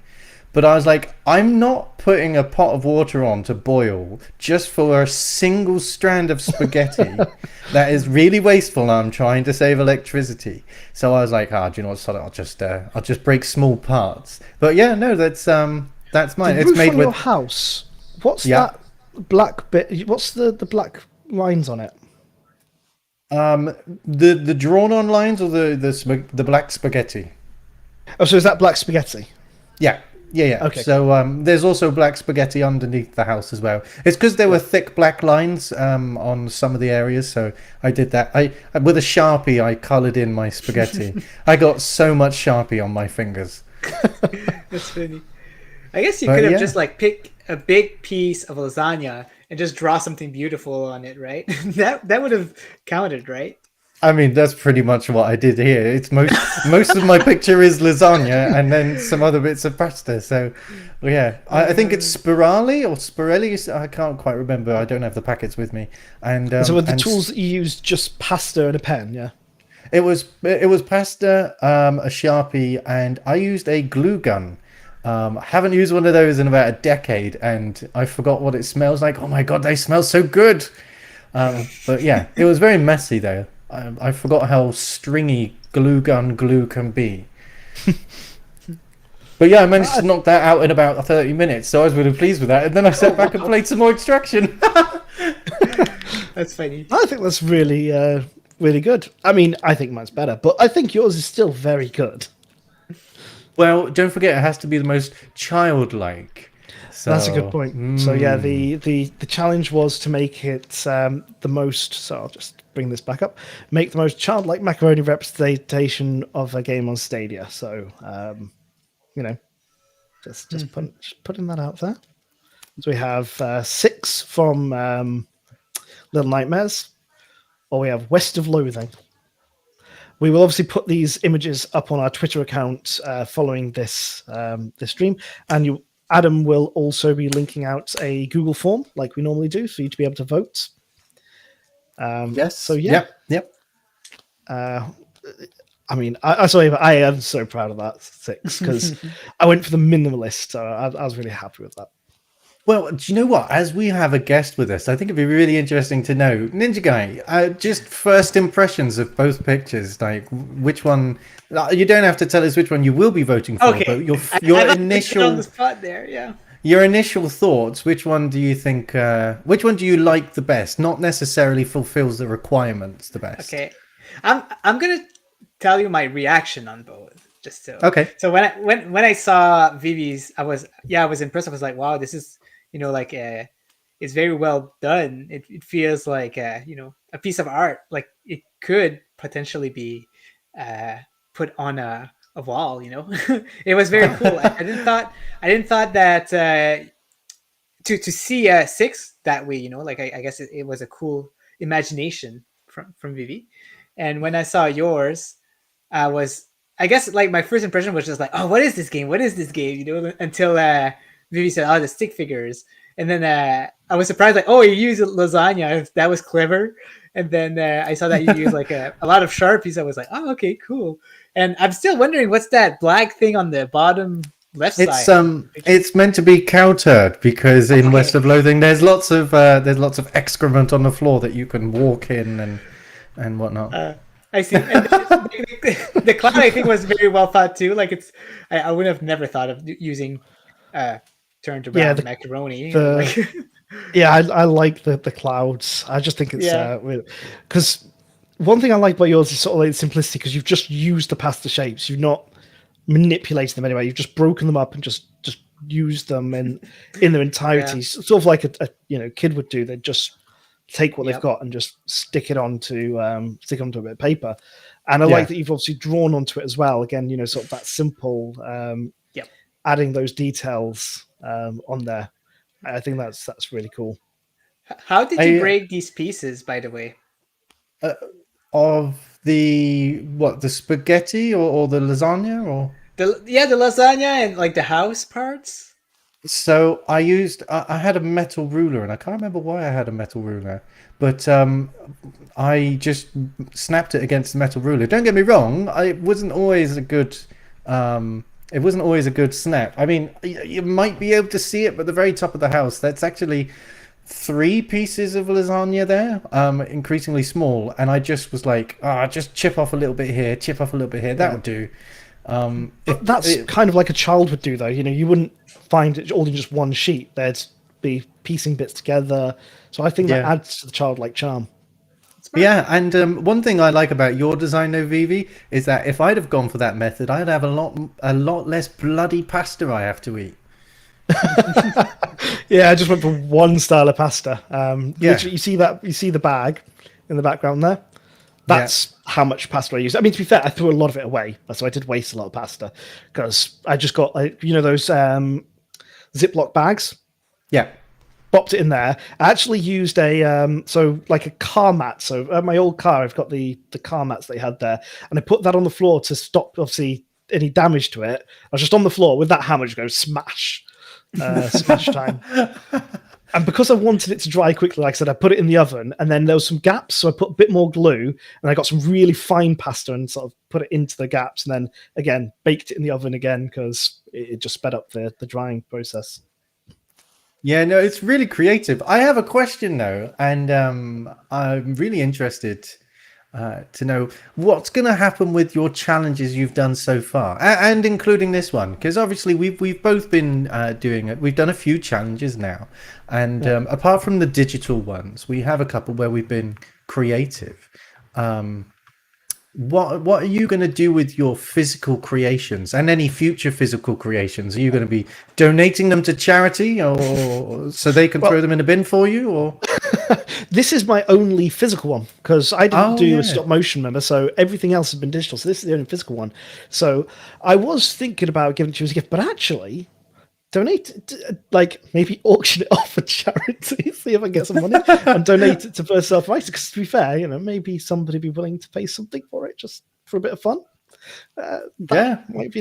But I was like, I'm not putting a pot of water on to boil just for a single strand of spaghetti. That is really wasteful. And I'm trying to save electricity. So I was like, do you know what? I'll just break small parts. But yeah, no, that's mine. The it's roof made on with your house. What's that black bit? What's the black lines on it? The drawn on lines or the black spaghetti. Oh, so is that black spaghetti? Yeah. Okay. So there's also black spaghetti underneath the house as well. It's because there were thick black lines on some of the areas, so I did that. I with a Sharpie I coloured in my spaghetti. I got so much Sharpie on my fingers. That's funny. I guess you could have just like picked a big piece of lasagna and just draw something beautiful on it, right? that would have counted, right? I mean, that's pretty much what I did here. It's most of my picture is lasagna and then some other bits of pasta. So, yeah, I think it's Spirelli. I can't quite remember. I don't have the packets with me. And so, with the tools that you used, just pasta and a pen, yeah. It was pasta, a Sharpie, and I used a glue gun. I haven't used one of those in about a decade, and I forgot what it smells like. Oh my god, they smell so good! But yeah, it was very messy though. I forgot how stringy glue can be. But yeah, I managed to knock that out in about 30 minutes, so I was really pleased with that. And then I sat back and played some more Extraction. That's funny. I think that's really, really good. I mean, I think mine's better, but I think yours is still very good. Well, don't forget, it has to be the most childlike. So, that's a good point. So yeah, the challenge was to make it the most. So I'll just bring this back up. Make the most childlike macaroni representation of a game on Stadia. So just putting that out there. So we have 6 from Little Nightmares, or we have West of Loathing. We will obviously put these images up on our Twitter account following this stream, and Adam will also be linking out a Google form like we normally do for you to be able to vote. Yes. So yeah. Yep. I mean, I am so proud of that 6 because I went for the minimalist, so I was really happy with that. Well, do you know what? As we have a guest with us, I think it'd be really interesting to know, Ninja Guy, just first impressions of both pictures. Like, which one? You don't have to tell us which one you will be voting for, Okay. but your I on initial the spot there, yeah. your initial thoughts. Which one do you think? Which one do you like the best? Not necessarily fulfills the requirements the best. Okay, I'm gonna tell you my reaction on both. Just so Okay. So when I saw Vivi's, I was impressed. I was like, wow, this is like it's very well done. It feels like a piece of art. Like it could potentially be put on a wall. It was very cool. I didn't thought that to see a 6 that way. Like I guess it was a cool imagination from Vivi. And when I saw yours, I guess like my first impression was just like, oh, what is this game? What is this game? Until Vivi said, oh, the stick figures. And then I was surprised, like, oh, you use lasagna. That was clever. And then I saw that you use like a lot of Sharpies. I was like, oh, okay, cool. And I'm still wondering, what's that black thing on the bottom left side? It's meant to be cow turd because in West of Loathing there's lots of excrement on the floor that you can walk in and whatnot. I see. And the cloud, I think, was very well thought too. Like I would have never thought of using turned around macaroni. Yeah, I like the clouds. I just think it's because one thing I like about yours is sort of like simplicity because you've just used the pasta shapes. You've not manipulated them anyway. You've just broken them up and just used them in their entirety. Sort of like a kid would do. They'd just take what they've got and just stick it onto a bit of paper. And I like that you've obviously drawn onto it as well. Again, sort of that simple adding those details on there. I think that's really cool. How did you break these pieces, by the way? Of the spaghetti or the lasagna or the lasagna and like the house parts? So I had a metal ruler, and I can't remember why I had a metal ruler, but I just snapped it against the metal ruler. Don't get me wrong, it wasn't always a good snap. I mean, you might be able to see it, but the very top of the house, that's actually 3 pieces of lasagna there, increasingly small, and I just was like, just chip off a little bit here, that would do. That's kind of like a child would do, though. You wouldn't find it all in just one sheet. There'd be piecing bits together. So I think that adds to the childlike charm. Yeah, and one thing I like about your design, though, Vivi, is that if I'd have gone for that method, I'd have a lot less bloody pasta I have to eat. Yeah, I just went for one style of pasta. Literally, you see the bag in the background there. That's how much pasta I used. I mean, to be fair, I threw a lot of it away, so I did waste a lot of pasta because I just got those Ziploc bags. Yeah, popped it in there. I actually used a car mat. So at my old car, I've got the car mats they had there, and I put that on the floor to stop obviously any damage to it. I was just on the floor with that hammer, just go smash, smash time. And because I wanted it to dry quickly, like I said, I put it in the oven, and then there was some gaps, so I put a bit more glue, and I got some really fine pasta and sort of put it into the gaps, and then again baked it in the oven again because it just sped up the drying process. Yeah, no, it's really creative. I have a question though, and I'm really interested to know what's going to happen with your challenges you've done so far, and including this one, because obviously we've both been doing it. We've done a few challenges now, and apart from the digital ones, we have a couple where we've been creative. What are you going to do with your physical creations and any future physical creations? Are you going to be donating them to charity, or so they can throw them in a bin for you, or? This is my only physical one because I didn't do a stop motion, remember? So everything else has been digital. So this is the only physical one. So I was thinking about giving it to you as a gift, but actually donate, like maybe auction it off for charity, see if I can get some money and donate it to First Self Writer. Because to be fair, maybe somebody be willing to pay something for it just for a bit of fun. That might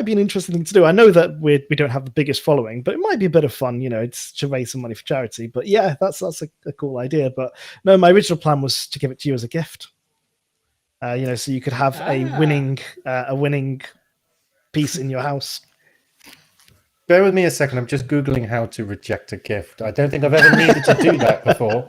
be an interesting thing to do. I know that we don't have the biggest following, but it might be a bit of fun, it's to raise some money for charity. But yeah, that's a cool idea. But no, my original plan was to give it to you as a gift. So you could have a winning piece in your house. Bear with me a second. I'm just Googling how to reject a gift. I don't think I've ever needed to do that before.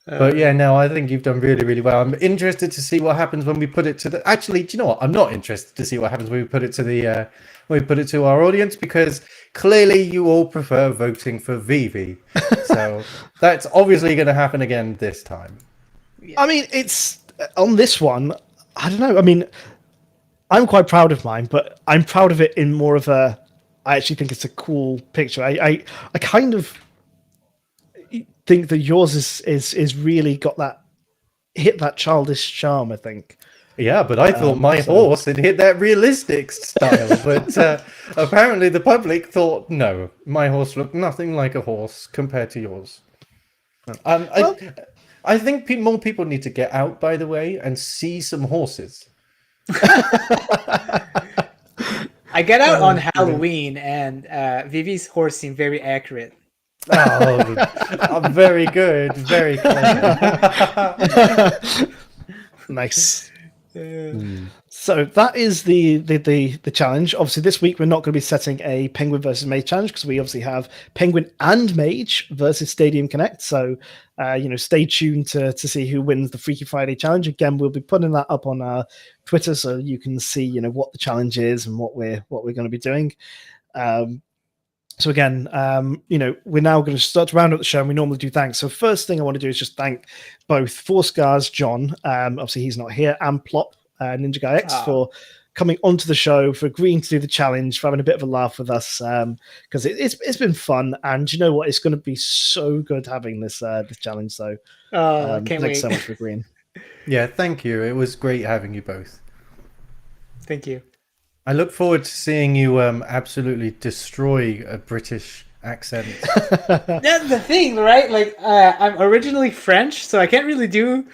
But yeah, no, I think you've done really, really well. I'm interested to see what happens when we put it to the. Actually, do you know what? I'm not interested to see what happens when we put it to the when we put it to our audience, because clearly you all prefer voting for Vivi. So that's obviously going to happen again this time. I mean, it's on this one. I don't know. I mean, I'm quite proud of mine, but I'm proud of it in more of a. I actually think it's a cool picture. I kind of think that yours is really got that hit that childish charm, I think. Yeah, but I thought my horse had hit that realistic style. But apparently the public thought, no, my horse looked nothing like a horse compared to yours. I think more people need to get out, by the way, and see some horses. I get out on Halloween, and Vivi's horse seemed very accurate. Oh, very good, very clever. Nice. So that is the challenge. Obviously, this week we're not going to be setting a Penguin versus Mage challenge because we obviously have Penguin and Mage versus Stadium Connect. So, stay tuned to see who wins the Freaky Friday challenge. Again, we'll be putting that up on our Twitter so you can see, what the challenge is and what we're going to be doing. So again, we're now going to start to round up the show, and we normally do thanks. So first thing I want to do is just thank both Four Scars, John, obviously he's not here, and Plop, Ninja Guy X, for coming onto the show, for agreeing to do the challenge, for having a bit of a laugh with us, because it's been fun, and you know what, it's going to be so good having this challenge. So thanks so much for agreeing. Yeah, thank you. It was great having you both. Thank you. I look forward to seeing you absolutely destroy a British accent. That's the thing, right? Like, I'm originally French, so I can't really do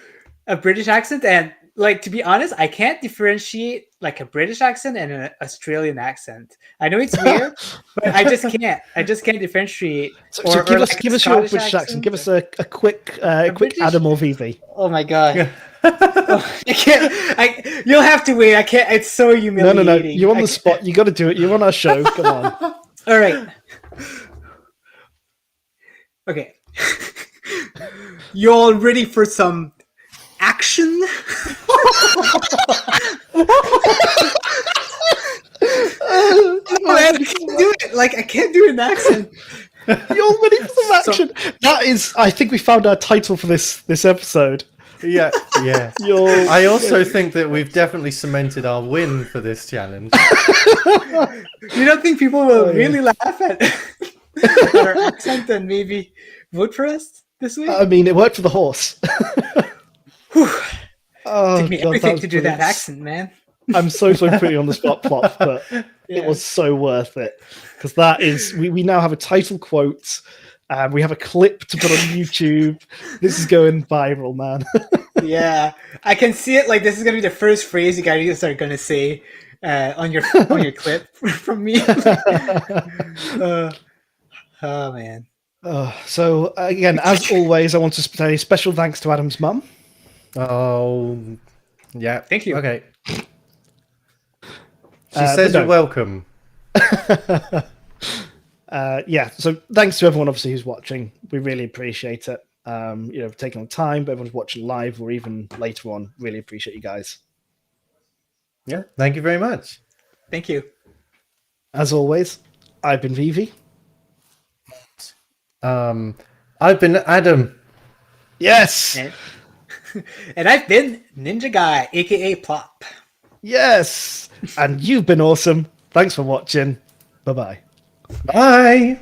a British accent. And, like, to be honest, I can't differentiate, like, a British accent and an Australian accent. I know it's weird, but I just can't. I just can't differentiate. So give us your British accent. Give us a quick Adam or Vivi. Oh, my God. Yeah. I can't. You'll have to wait. I can't. It's so humiliating. No. You're on the spot. You got to do it. You're on our show. Come on. All right. Okay. You all ready for some action? I can't do it. Like, I can't do an accent. You're ready for some action. That is. I think we found our title for this episode. Yeah. I also think that we've definitely cemented our win for this challenge. You don't think people will really laugh at our accent and maybe vote for us this week? I mean, it worked for the horse. Took me everything to do that accent, man. I'm so putting you on the spot, Plop, but it was so worth it, because that is we now have a title quote. We have a clip to put on YouTube. This is going viral, man. Yeah, I can see it. Like, this is gonna be the first phrase you guys are gonna say on your clip from me. Oh man. So again, as always, I want to say special thanks to Adam's mum. Oh, yeah. Thank you. Okay. She says you're welcome. So thanks to everyone, obviously, who's watching. We really appreciate it. Taking the time, but everyone's watching live or even later on. Really appreciate you guys. Yeah, thank you very much. Thank you. As always, I've been Vivi. I've been Adam. Yes. And I've been Ninja Guy, aka Plop. Yes. And you've been awesome. Thanks for watching. Bye-bye. Bye.